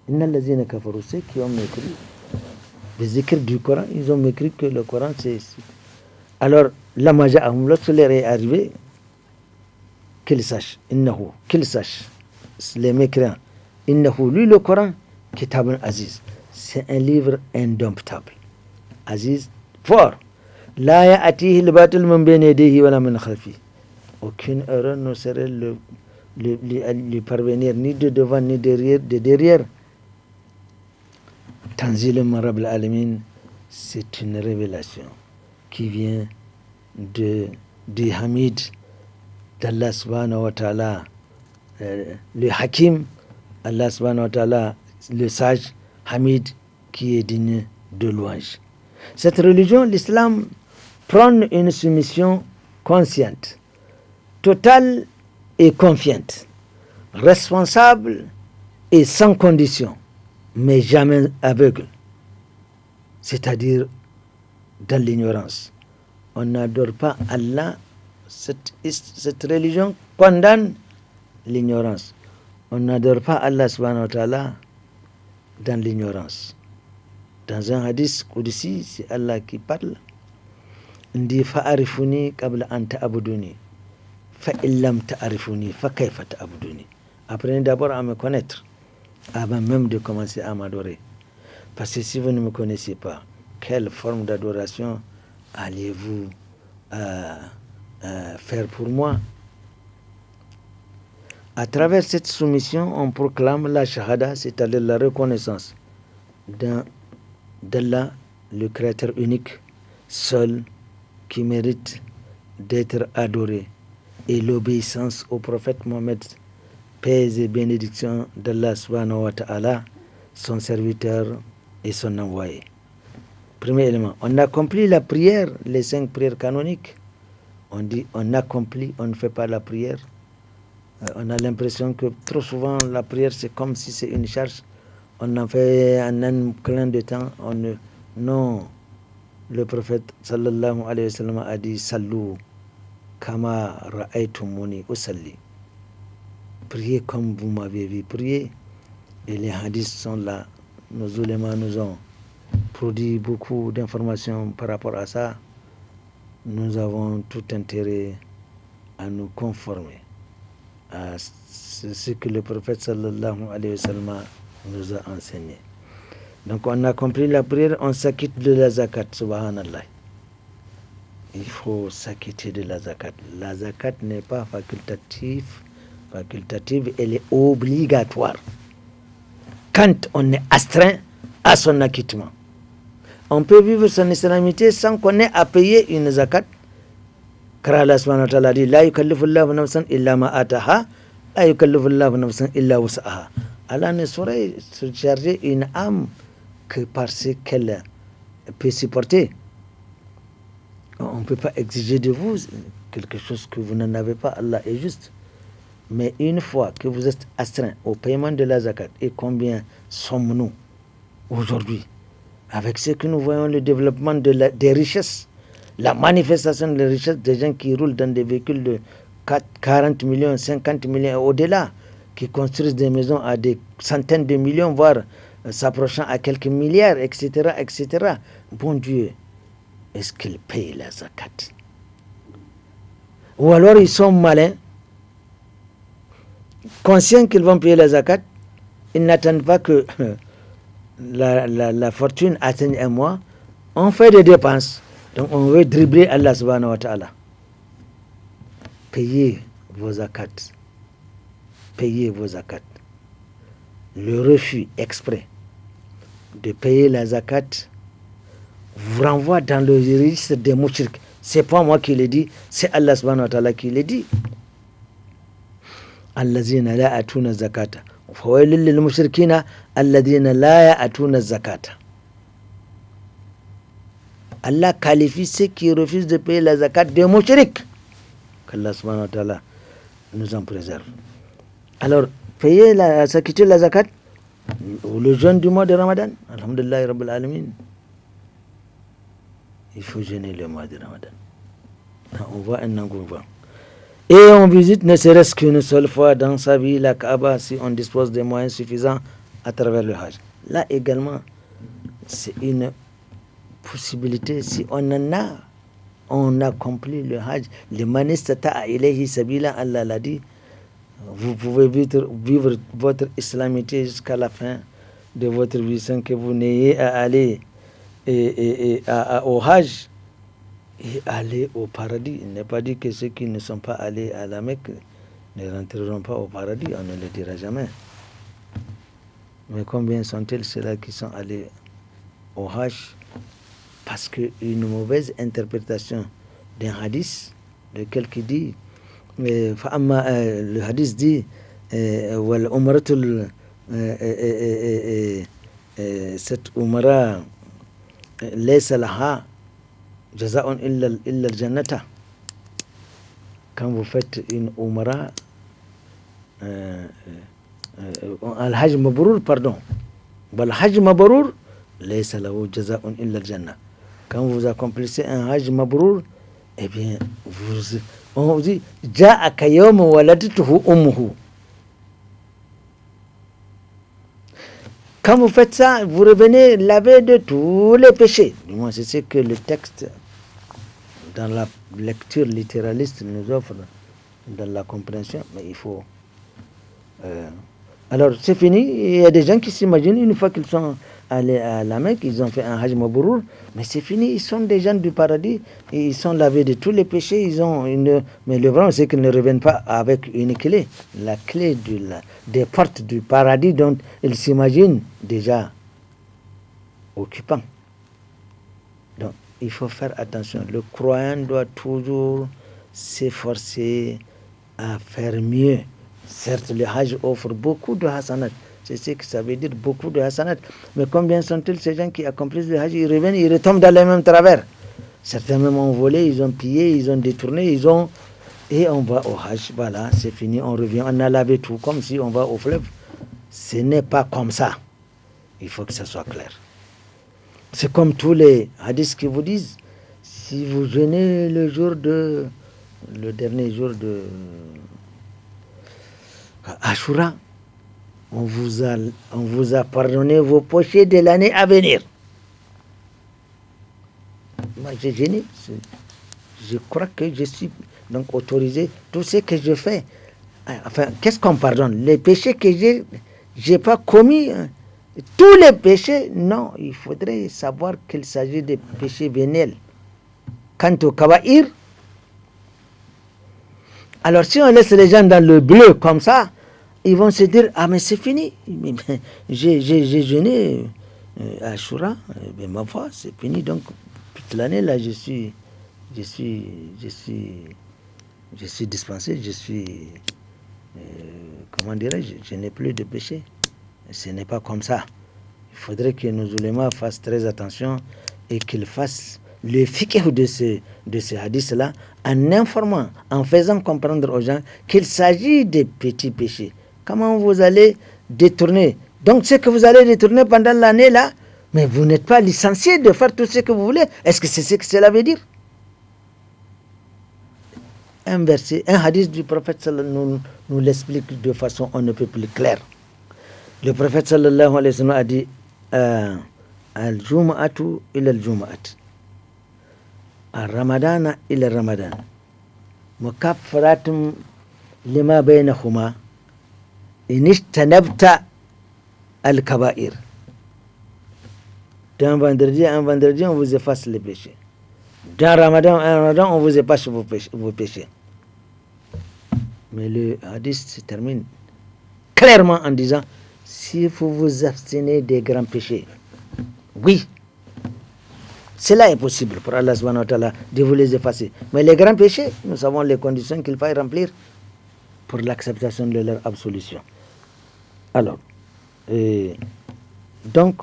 Innal lazina kafaru, ceux qui ont mécru des écrits du Coran, ils ont mécrit que le Coran c'est... Alors, la maja'ahum, lorsque l'air est arrivé, qu'ils sachent, les mécréants, innahu, lui le Coran, kitabun aziz, c'est un livre indomptable, aziz, fort, la ya'atihi al-batil min bayni yadayhi wala min khalfi, aucune erreur ne saurait lui parvenir, ni de devant, ni de derrière. Tanzil Marab al-Alamin, c'est une révélation qui vient de Hamid, d'Allah subhanahu wa ta'ala, le Hakim, Allah subhanahu wa ta'ala, le sage, Hamid, qui est digne de louange. Cette religion, l'islam, prône une soumission consciente, totale et confiante, responsable et sans condition, mais jamais aveugle, c'est-à-dire dans l'ignorance. On n'adore pas Allah Cette religion condamne l'ignorance. On n'adore pas Allah subhanahu wa ta'ala dans l'ignorance. Dans un hadith Qudsi, c'est Allah qui parle. Il dit fa'arifuni qabla an ta'buduni fa illam ta'rifuni fa kayfa ta'buduni. Apprenez d'abord à me connaître avant même de commencer à m'adorer. Parce que si vous ne me connaissez pas, quelle forme d'adoration allez-vous faire pour moi? À travers cette soumission, on proclame la shahada, c'est-à-dire la reconnaissance d'Allah, le Créateur unique, seul, qui mérite d'être adoré, et l'obéissance au prophète Mohammed, paix et bénédiction d'Allah subhanahu wa ta'ala, son serviteur et son envoyé. Premier élément, on accomplit la prière, les 5 prières canoniques. On dit on accomplit, on ne fait pas la prière. On a l'impression que trop souvent la prière c'est comme si c'est une charge. On en fait en un clin de temps. Non, le prophète sallallahu alayhi wa sallam a dit sallu kama ra'aytumuni usalli. Priez comme vous m'avez vu prier. Et les hadiths sont là. Nos ulémas nous ont produit beaucoup d'informations par rapport à ça. Nous avons tout intérêt à nous conformer à ce que le prophète sallallahu alayhi wa sallam nous a enseigné. Donc on a compris la prière, on s'acquitte de la zakat, subhanallah. Il faut s'acquitter de la zakat. La zakat n'est pas facultative, elle est obligatoire. Quand on est astreint à son acquittement. On peut vivre son islamité sans qu'on ait à payer une zakat. Car Allah subhanahu wa ta'ala dit la yukallifullahu nafsan illa ma ataha, la yukallifullahu nafsan illa wus'aha. Allah ne saurait se charger une âme que parce qu'elle peut supporter. On ne peut pas exiger de vous quelque chose que vous n'en avez pas. Allah est juste. Mais une fois que vous êtes astreint au paiement de la zakat, et combien sommes-nous aujourd'hui avec ce que nous voyons, le développement des richesses, la manifestation des richesses des gens qui roulent dans des véhicules de 40 millions, 50 millions et au-delà, qui construisent des maisons à des centaines de millions, voire s'approchant à quelques milliards, etc., etc. Bon Dieu, est-ce qu'ils payent la zakat? Ou alors ils sont malins, conscients qu'ils vont payer la zakat, ils n'attendent pas que la fortune atteigne un mois, on fait des dépenses. Donc on veut dribbler Allah subhanahu wa ta'ala. Payez vos zakats. Payez vos zakats. Le refus exprès de payer la zakat vous renvoie dans le registre des mouchriks. C'est pas moi qui l'ai dit, c'est Allah subhanahu wa ta'ala qui l'a dit. Allazina la atuna zakata. Fawailul lil mushrikina alladhina la ya'tuna zakata. Allah qualifie ceux qui refusent de payer la zakat des mouchriks. Qu'Allah subhanahu wa ta'ala nous en préserve. Alors, payer s'acquitter la zakat, le jeûne du mois de Ramadan, alhamdulillah rabbil alamin. Il faut jeûner le mois de Ramadan. On voit un engouement. Et on visite ne serait-ce qu'une seule fois dans sa vie la Kaaba si on dispose des moyens suffisants à travers le Hajj. Là également, c'est une possibilité. Si on en a, on accomplit le Hajj. Le manistata ilayhi sabila, Allah l'a dit. Vous pouvez vivre votre islamité jusqu'à la fin de votre vie sans que vous n'ayez à aller au Hajj et aller au paradis. Il n'est pas dit que ceux qui ne sont pas allés à la Mecque ne rentreront pas au paradis, on ne le dira jamais. Mais combien sont-ils ceux-là qui sont allés au Hajj parce qu'une mauvaise interprétation d'un hadith, lequel qui dit, le hadith dit, cette umara laysa laha jaza'un illa al-jannata. Quand vous faites une umara, al-hajj mabrour, pardon, al-hajj mabrour laysa lahu jaza'un illa al-jannah. Quand vous accomplissez un hajj mabrour, eh bien, On dit Ja'aka yawma waladatuhu ummuhu. Quand vous faites ça, vous revenez laver de tous les péchés. Du moins, c'est ce que le texte, dans la lecture littéraliste, nous offre dans la compréhension. Mais il faut... alors, c'est fini. Il y a des gens qui s'imaginent, une fois qu'ils sont allés à la Mecque, ils ont fait un Hajj Mabrour, mais c'est fini. Ils sont des gens du paradis. Et ils sont lavés de tous les péchés. Ils ont une... Mais le problème, c'est qu'ils ne reviennent pas avec une clé. La clé des portes du paradis dont ils s'imaginent déjà occupants. Donc, il faut faire attention. Le croyant doit toujours s'efforcer à faire mieux. Certes, le Hajj offre beaucoup de hasanat. C'est ce que ça veut dire, beaucoup de hasanat. Mais combien sont-ils ces gens qui accomplissent le Hajj, ils reviennent, ils retombent dans les mêmes travers. Certains même ont volé, ils ont pillé, ils ont détourné, et on va au Hajj, voilà, c'est fini, on revient, on a lavé tout, comme si on va au fleuve. Ce n'est pas comme ça. Il faut que ça soit clair. C'est comme tous les hadiths qui vous disent, si vous jeûnez le dernier jour de Ashura, on vous a pardonné vos péchés de l'année à venir. Moi, j'ai gêné. Je crois que je suis donc autorisé. Tout ce que je fais, enfin, qu'est-ce qu'on pardonne? Les péchés que j'ai pas commis, tous les péchés, non. Il faudrait savoir qu'il s'agit de péchés véniels. Quant au kaba'ir, alors si on laisse les gens dans le bleu comme ça, ils vont se dire, ah mais c'est fini, j'ai jeûné à Ashura, ma foi, c'est fini, donc toute l'année là je suis dispensé, comment dirais-je, je n'ai plus de péché. Ce n'est pas comme ça. Il faudrait que nos ulémas fassent très attention et qu'ils fassent le fiqh de ce hadith-là en informant, en faisant comprendre aux gens qu'il s'agit de petits péchés. Comment vous allez détourner? Donc, ce que vous allez détourner pendant l'année là, mais vous n'êtes pas licencié de faire tout ce que vous voulez. Est-ce que c'est ce que cela veut dire? Un verset, un hadith du prophète nous l'explique de façon on ne peut plus claire. Le prophète sallallahu alayhi wa sallam a dit Al-Jum'atu ila al-Jum'at, Al-Ramadana ila al-Ramadan, Mukaffaratun lima baynahuma, Inishtanabta al-Kaba'ir. D'un vendredi à un vendredi, on vous efface les péchés. D'un Ramadan à un Ramadan, on vous efface vos péchés. Mais le hadith se termine clairement en disant, si vous vous abstenez des grands péchés, oui, cela est possible pour Allah subhanahu wa ta'ala de vous les effacer. Mais les grands péchés, nous savons les conditions qu'il faut remplir pour l'acceptation de leur absolution. Alors, donc,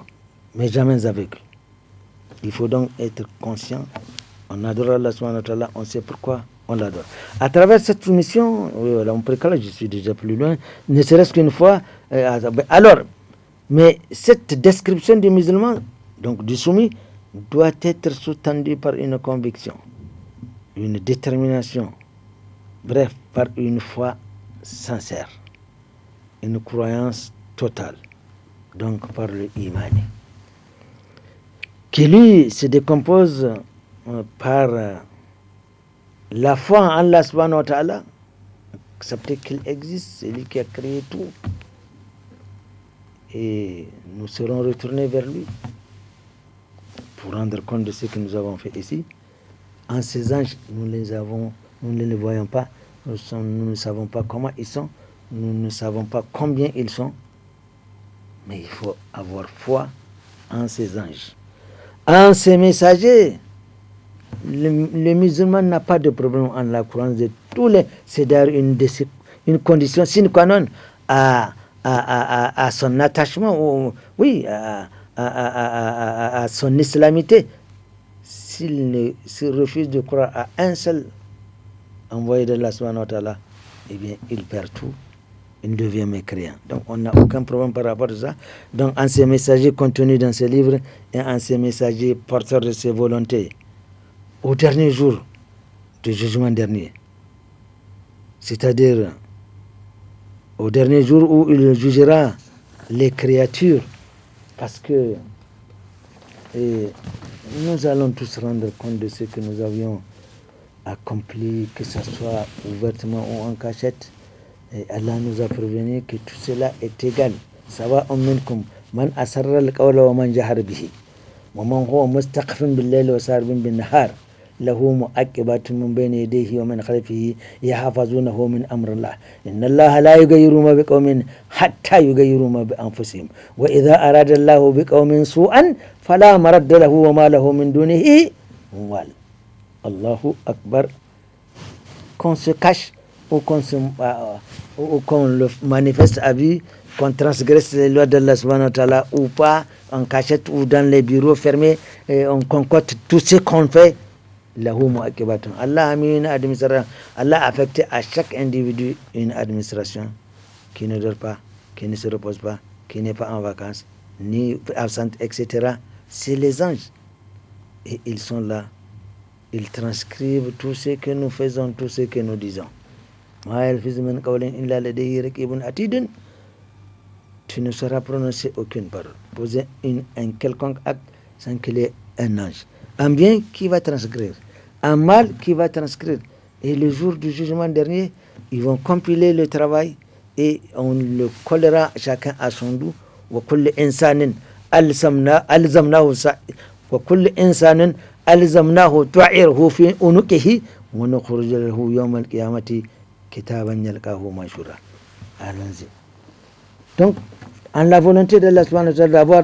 mais jamais aveugle. Il faut donc être conscient. On adore Allah subhanahu wa ta'ala, on sait pourquoi on l'adore. À travers cette mission, on précale, je suis déjà plus loin, ne serait-ce qu'une fois. Alors, mais cette description du musulman, donc du soumis, doit être sous-tendue par une conviction, une détermination, bref, par une foi sincère, une croyance totale, donc par le imani, qui lui se décompose par la foi en Allah subhanahu wa ta'ala, accepter qu'il existe, c'est lui qui a créé tout, et nous serons retournés vers lui pour rendre compte de ce que nous avons fait ici. En ces anges, nous ne les voyons pas, nous ne savons pas comment ils sont, nous ne savons pas combien ils sont, mais il faut avoir foi en ces anges, en ces messagers. Le musulman n'a pas de problème en la croyance de tous les... C'est d'ailleurs une condition sine qua non à son attachement, à son islamité. S'il refuse de croire à un seul envoyé d'Allah subhanahu wa ta'ala, eh bien, il perd tout, il devient mécréant. Donc, on n'a aucun problème par rapport à ça. Donc, en ces messagers contenus dans ces livres et en ces messagers porteurs de ces volontés, au dernier jour du jugement dernier, c'est-à-dire au dernier jour où il jugera les créatures, parce que nous allons tous rendre compte de ce que nous avions accompli, que ce soit ouvertement ou en cachette. Et Allah nous a prévenu que tout cela est égal. Sawa'un minkum man asarra al-qawla wa man jahara bihi wa man huwa mustaqfin bil-layli wa saribun bin-nahar lahu mu'aqibatun min bayni yadayhi wa min khalfihi yahfazunahu min amrillah. Inna Allah la yughayyiru ma biqawmin hatta yughayyiru ma bi anfusihim. Wa idha arada Allah biqawmin su'an fala maradda lahu wa ma lahu min dunihi wal. Allahu Akbar. Qu'on se cache ou qu'on le manifeste à vue, qu'on transgresse les lois d'Allah subhanahu wa ta'ala ou pas, en cachette ou dans les bureaux fermés, et on concocte tout ce qu'on fait. Allah a mis une administration, Allah a affecté à chaque individu une administration qui ne dort pas, qui ne se repose pas, qui n'est pas en vacances, ni absente, etc. C'est les anges. Et ils sont là. Ils transcrivent tout ce que nous faisons, tout ce que nous disons. Tu ne sauras prononcer aucune parole, poser un quelconque acte sans qu'il y ait un ange. Un bien qui va transcrire, un mal qui va transcrire. Et le jour du jugement dernier, ils vont compiler le travail et on le collera chacun à son dos. وكل إنسان ألزمناه طائره في عنقه ونخرج له يوم القيامة كتابا يلقاه منشورا. Allons-y. Donc, en la volonté de Allah subhanahu wa ta'ala d'avoir,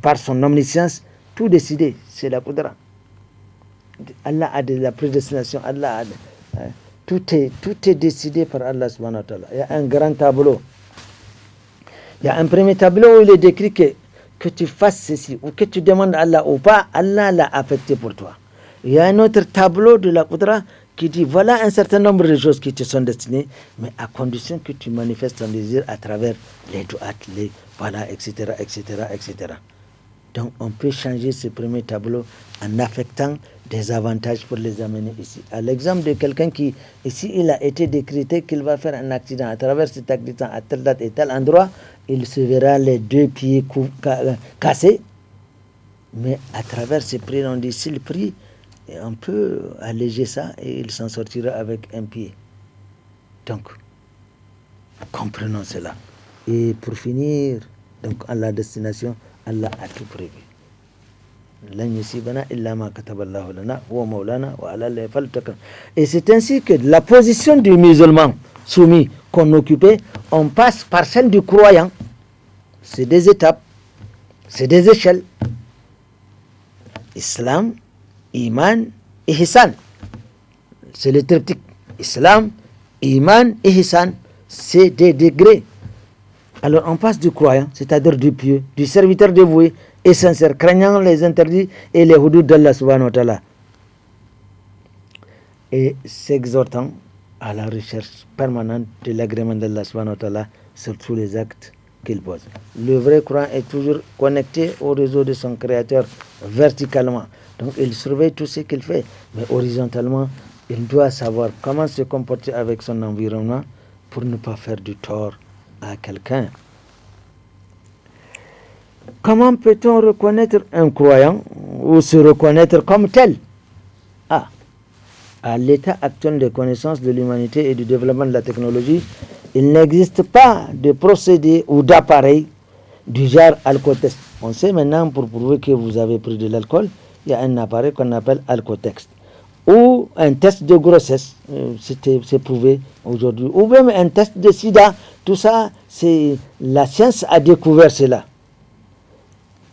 par son omniscience, tout décidé, c'est la Qudra. Allah a de la prédestination, Allah a tout est décidé par Allah subhanahu wa ta'ala. Il y a un grand tableau. Il y a un premier tableau où il est décrit que tu fasses ceci ou que tu demandes à Allah ou pas, Allah l'a affecté pour toi. Il y a un autre tableau de la Qudra qui dit voilà un certain nombre de choses qui te sont destinées, mais à condition que tu manifestes ton désir à travers les douats, voilà, etc., etc., etc. Donc on peut changer ce premier tableau en affectant des avantages pour les amener ici. À l'exemple de quelqu'un qui, ici, il a été décrété qu'il va faire un accident. À travers cet accident, à telle date et tel endroit, il se verra les deux pieds cassés. Mais à travers ce prix, on dit s'il prie, on peut alléger ça et il s'en sortira avec un pied. Donc, comprenons cela. Et pour finir, donc à la destination, Allah a tout prévu. Et c'est ainsi que la position du musulman soumis qu'on occupait, on passe par celle du croyant. C'est des étapes, c'est des échelles. Islam, Iman et Ihsan. C'est le triptyque. Islam, Iman et Ihsan. C'est des degrés. Alors on passe du croyant, c'est-à-dire du pieux, du serviteur dévoué et sincère, craignant les interdits et les hudud d'Allah subhanahu wa ta'ala, et s'exhortant à la recherche permanente de l'agrément d'Allah subhanahu wa ta'ala sur tous les actes qu'il pose. Le vrai croyant est toujours connecté au réseau de son créateur verticalement. Donc il surveille tout ce qu'il fait, mais horizontalement, il doit savoir comment se comporter avec son environnement pour ne pas faire du tort à quelqu'un. Comment peut-on reconnaître un croyant ou se reconnaître comme tel? À l'état actuel de connaissance de l'humanité et du développement de la technologie, il n'existe pas de procédé ou d'appareil du genre alcotest. On sait maintenant, pour prouver que vous avez pris de l'alcool, il y a un appareil qu'on appelle alcotest. Ou un test de grossesse, c'est prouvé aujourd'hui. Ou même un test de sida. Tout ça, c'est la science a découvert cela.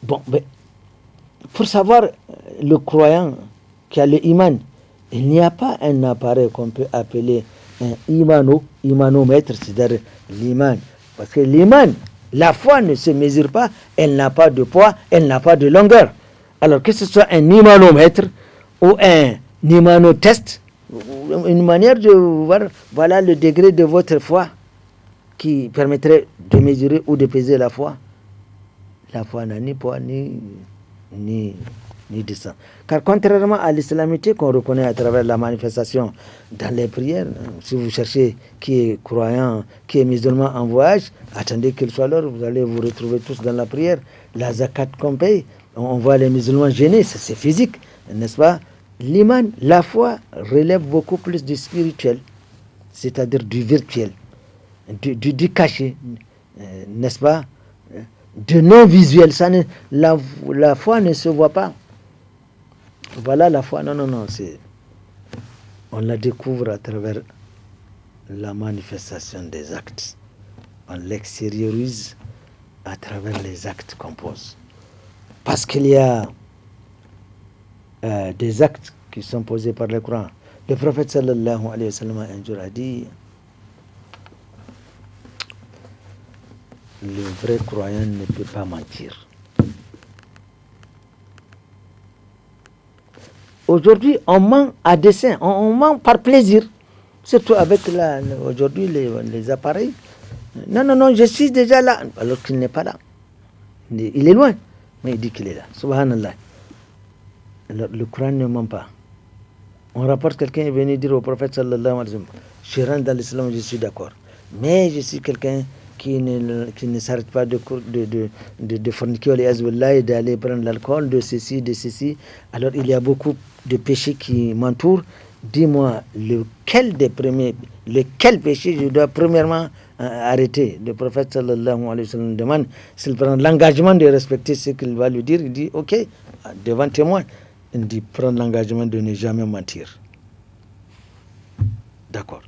Bon, mais pour savoir le croyant qui a le iman, il n'y a pas un appareil qu'on peut appeler un imanomètre, c'est-à-dire l'iman. Parce que l'iman, la foi ne se mesure pas, elle n'a pas de poids, elle n'a pas de longueur. Alors que ce soit un imanomètre ou un imanotest, une manière de voir, voilà le degré de votre foi qui permettrait de mesurer ou de peser la foi. La foi n'a ni poids ni ni de sang. Car contrairement à l'islamité qu'on reconnaît à travers la manifestation dans les prières, si vous cherchez qui est croyant, qui est musulman en voyage, attendez qu'il soit l'heure, vous allez vous retrouver tous dans la prière. La zakat qu'on paye, on voit les musulmans gênés, c'est physique, n'est-ce pas? L'iman, la foi, relève beaucoup plus du spirituel, c'est-à-dire du virtuel, du caché, n'est-ce pas? De non-visuel. La foi ne se voit pas. Voilà la foi. Non. On la découvre à travers la manifestation des actes. On l'extériorise à travers les actes qu'on pose. Parce qu'il y a des actes qui sont posés par le Coran. Le prophète sallallahu alayhi wa sallam un jour a dit: le vrai croyant ne peut pas mentir. Aujourd'hui, on ment à dessein, on ment par plaisir, surtout avec aujourd'hui les appareils. Non, je suis déjà là, alors qu'il n'est pas là. Il est loin, mais il dit qu'il est là. Subhanallah. Alors, le Coran ne ment pas. On rapporte quelqu'un est venu dire au prophète sallallahu alayhi wa sallam: je rentre dans l'islam, je suis d'accord, mais je suis quelqu'un qui ne s'arrête pas de forniquer et d'aller prendre l'alcool, de ceci. Alors il y a beaucoup de péchés qui m'entourent. Dis-moi, lequel péché je dois premièrement arrêter? Le prophète sallallahu alayhi wa sallam demande s'il prend l'engagement de respecter ce qu'il va lui dire. Il dit: ok, devant témoin. Il dit: prendre l'engagement de ne jamais mentir. D'accord.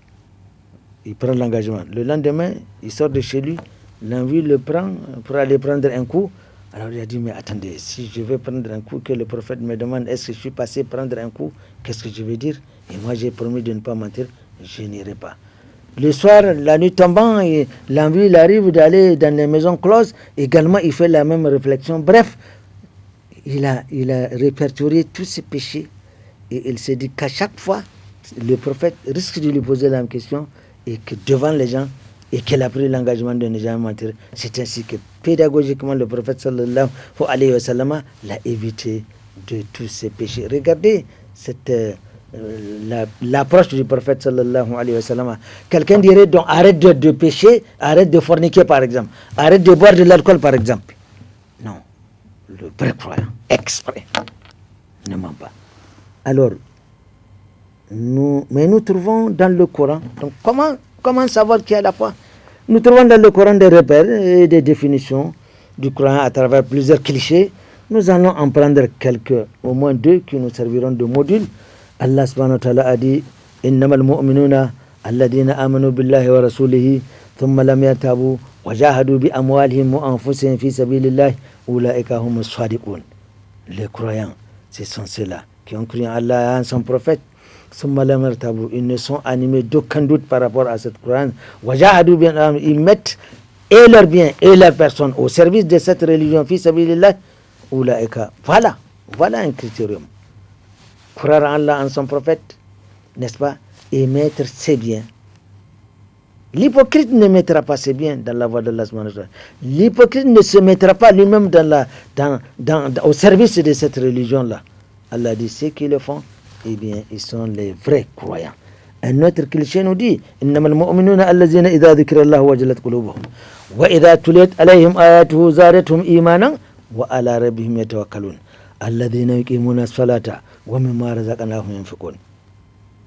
Il prend l'engagement. Le lendemain, il sort de chez lui, l'envie le prend pour aller prendre un coup. Alors il a dit: mais attendez, si je vais prendre un coup, que le prophète me demande est-ce que je suis passé prendre un coup, qu'est-ce que je vais dire? Et moi j'ai promis de ne pas mentir, je n'irai pas. Le soir, la nuit tombant, l'envie il arrive d'aller dans les maisons closes, également il fait la même réflexion. Bref, il a répertorié tous ses péchés et il s'est dit qu'à chaque fois, le prophète risque de lui poser la même question, et que devant les gens, et qu'elle a pris l'engagement de ne jamais mentir. C'est ainsi que pédagogiquement le prophète sallallahu alayhi wa sallam l'a évité de tous ses péchés. Regardez l'approche du prophète sallallahu alayhi wa sallam. Quelqu'un dirait donc: arrête de pécher, arrête de forniquer par exemple, arrête de boire de l'alcool par exemple. Non, le vrai croyant, exprès, ne ment pas. Alors, nous trouvons dans le Coran, donc comment savoir qu'il y a la foi? Nous trouvons dans le Coran des repères et des définitions du Coran à travers plusieurs clichés. Nous allons en prendre quelques, au moins deux, qui nous serviront de module. Allah subhanahu wa ta'ala a dit: innamal mu'minuna alladhina amanu billahi wa rasulihi thumma lam yartabu wa jahadu bi amwalihim wa anfusihim fi sabilillahi ulaika humus sadiqun. Les croyants, ce sont ceux-là qui ont cru en Allah et en son prophète. Ils ne sont animés d'aucun doute par rapport à cette croyance. Ils mettent et leurs biens et leurs personnes au service de cette religion. Voilà un critérium. Croire en Allah, en son prophète, n'est-ce pas, et mettre ses biens. L'hypocrite ne mettra pas ses biens dans la voie d'Allah. L'hypocrite ne se mettra pas lui-même au service de cette religion-là. Allah dit: ceux qui le font, eh bien, ils sont les vrais croyants. Un autre cliché nous dit: innamal mu'minuna allazina idha dhukira Allah wajilat qulubuhum wa idha tuliyat alayhim ayatuhu zadatuhum imanan wa ala rabbihim yatawakkalun alladhina yuqimuna as-salata wa mimma razaqnahum yunfiqun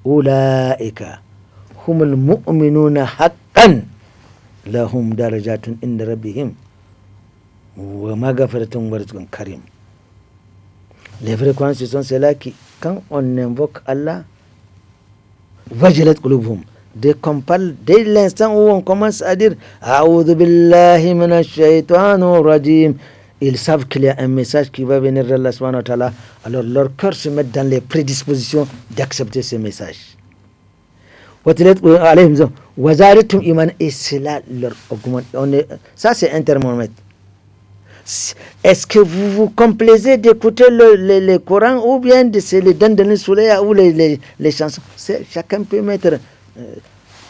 ulaika humul mu'minuna haqqan lahum darajatun inda rabbihim wa maghfiratun wa rizqun karim. Les vrais croyants, ce sont ceux-là qui, quand on invoque Allah, wajilat qulubuhum, dès l'instant où on commence à dire A'udhu billahi minash shaitanir rajim, ils savent qu'il y a un message qui va venir d'Allah subhanahu wa ta'ala. Alors leur cœur se met dans les prédispositions d'accepter ce message. Et cela leur augmente. Ça c'est un thermomètre. Est-ce que vous vous complaisez d'écouter le Coran, ou bien c'est les Dandani Souleya ou les chansons? Chacun peut mettre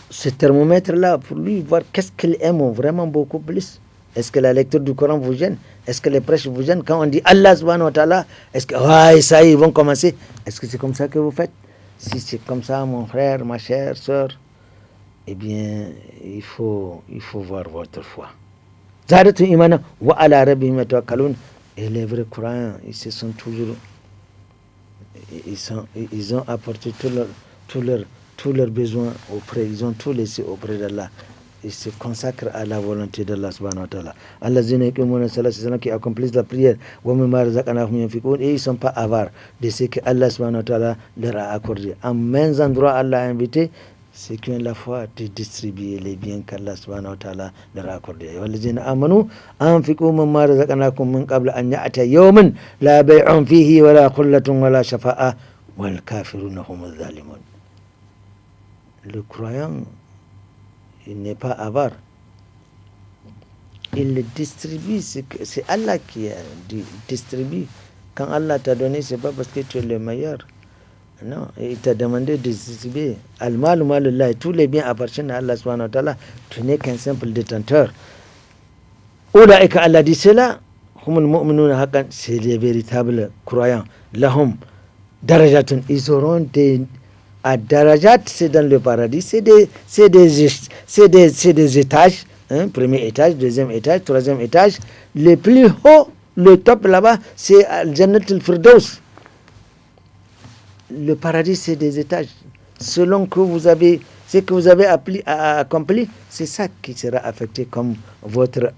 ce thermomètre-là pour lui, voir qu'est-ce qu'il aime vraiment beaucoup plus. Est-ce que la lecture du Coran vous gêne? Est-ce que les prêches vous gênent? Quand on dit Allah subhanahu wa ta'ala, est-ce que ça y est, ils vont commencer? Est-ce que c'est comme ça que vous faites? Si c'est comme ça, mon frère, ma chère sœur, eh bien, il faut voir votre foi. Zadatu imana wa ala rabbihim yatawakkalun. Et les vrais croyants, ils se sont toujours, ils ont apporté tous leurs besoins auprès, ils ont tout laissé auprès d'Allah. Ils se consacrent à la volonté d'Allah subhanahu wa ta'ala. Allazina yuqimuna salata, c'est ceux qui accomplissent la prière. Wa mimma razaqnahum yunfiqun, et ils ne sont pas avares de ce que Allah subhanahu wa ta'ala leur a accordé. En mains endroits, Allah a invité ceux qui ont la foi de distribuer les biens qu'Allah subhanahu wa ta'ala leur a accordés. Wallazina amanu anfiqu mimma razaqnakum min qabla an ya'tiya yawmun la bay'un fihi wa la khullatun wa la shafa'a wal kafiruna humuz zalimun. Le croyant, il n'est pas avare. Il le distribue, c'est Allah qui distribue. Quand Allah t'a donné, c'est pas parce que tu es le meilleur. Non, il t'a demandé de distribuer. Al-mal malullah, tous les biens appartiennent à Allah subhanahu wa ta'ala. Tu n'es qu'un simple détenteur. Oulaïka, Allah dit cela, humul mu'minuna haqqan, c'est les véritables croyants. Lahum darajatun, ils auront des darajat, c'est dans le paradis, c'est des étages, hein, premier étage, deuxième étage, troisième étage. Le plus haut, le top là-bas, c'est Al-Jannat al-Firdaus. Le paradis, c'est des étages. Selon que vous avez, ce que vous avez accompli, c'est ça qui sera affecté comme votre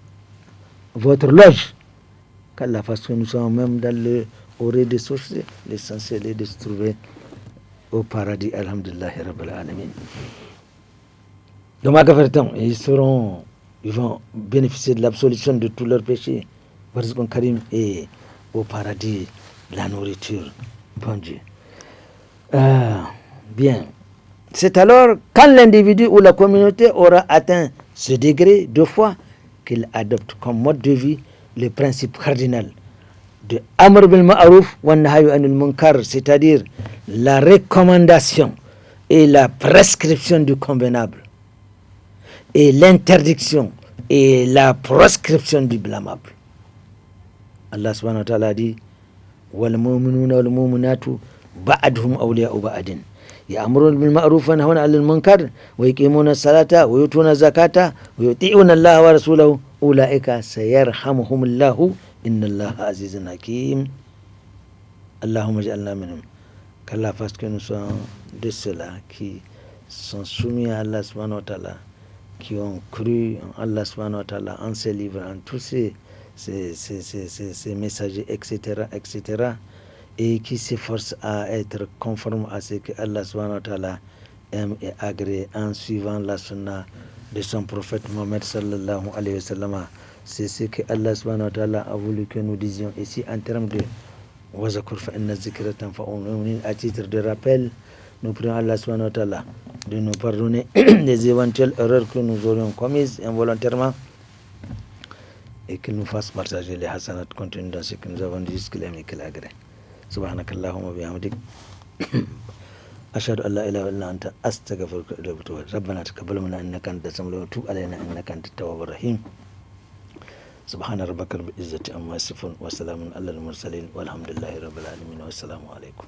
loge. Qu'Allah fasse que nous sommes même dans le rez-de-chaussée, l'essentiel est de se trouver au paradis, alhamdulillahi rabbil alamin. Donc, ils vont bénéficier de l'absolution de tous leurs péchés. Barzikun Karim, et au paradis, la nourriture. Bon Dieu. Bien. C'est alors quand l'individu ou la communauté aura atteint ce degré de foi qu'il adopte comme mode de vie le principe cardinal de Amr bil Ma'ruf wa Nahyu anil Munkar, c'est-à-dire la recommandation et la prescription du convenable et l'interdiction et la proscription du blâmable. Allah subhanahu wa ta'ala dit wal mu'minuna wal mu'minatu ba'duhum awliya'u ba'din ya'muruna bil ma'ruf wa yanhauna 'anil munkar wa yuqimuna as-salata wa yutuna az-zakata wa yuti'una Allah wa rasulahu ulaika sayarhamuhumullahu innallaha azizun hakim. Allahumma ij'alna minhum. Qu'Allah fasse que nous soyons de ceux-là qui sont soumis à Allah subhanahu wa ta'ala, qui ont cru en Allah subhanahu wa ta'ala, en ses livres, en tous ces messagers, etc., et qui s'efforcent à être conformes à ce que Allah subhanahu wa ta'ala aime et agrée en suivant la sunna de son prophète Mohammed sallallahu alayhi wa sallam. C'est ce que Allah subhanahu wa ta'ala a voulu que nous disions ici en termes de à titre de rappel. Nous prions Allah subhanahu wa ta'ala de nous pardonner les éventuelles erreurs que nous aurions commises involontairement et qu'il nous fasse partager les hasanat contenues dans ce que nous avons dit jusqu'à l'âme et qu'il agrée. Subhanakallahumma bihamdik ashhadu an la ilaha illa anta astaghfiruka wa atubu ilaik. Rabbana taqabbal minna innaka antas samiul alim wa tub alayna innaka antat tawwabur rahim. سبحان ربك رب العزة عما يصفون وسلام على المرسلين والحمد لله رب العالمين والسلام عليكم.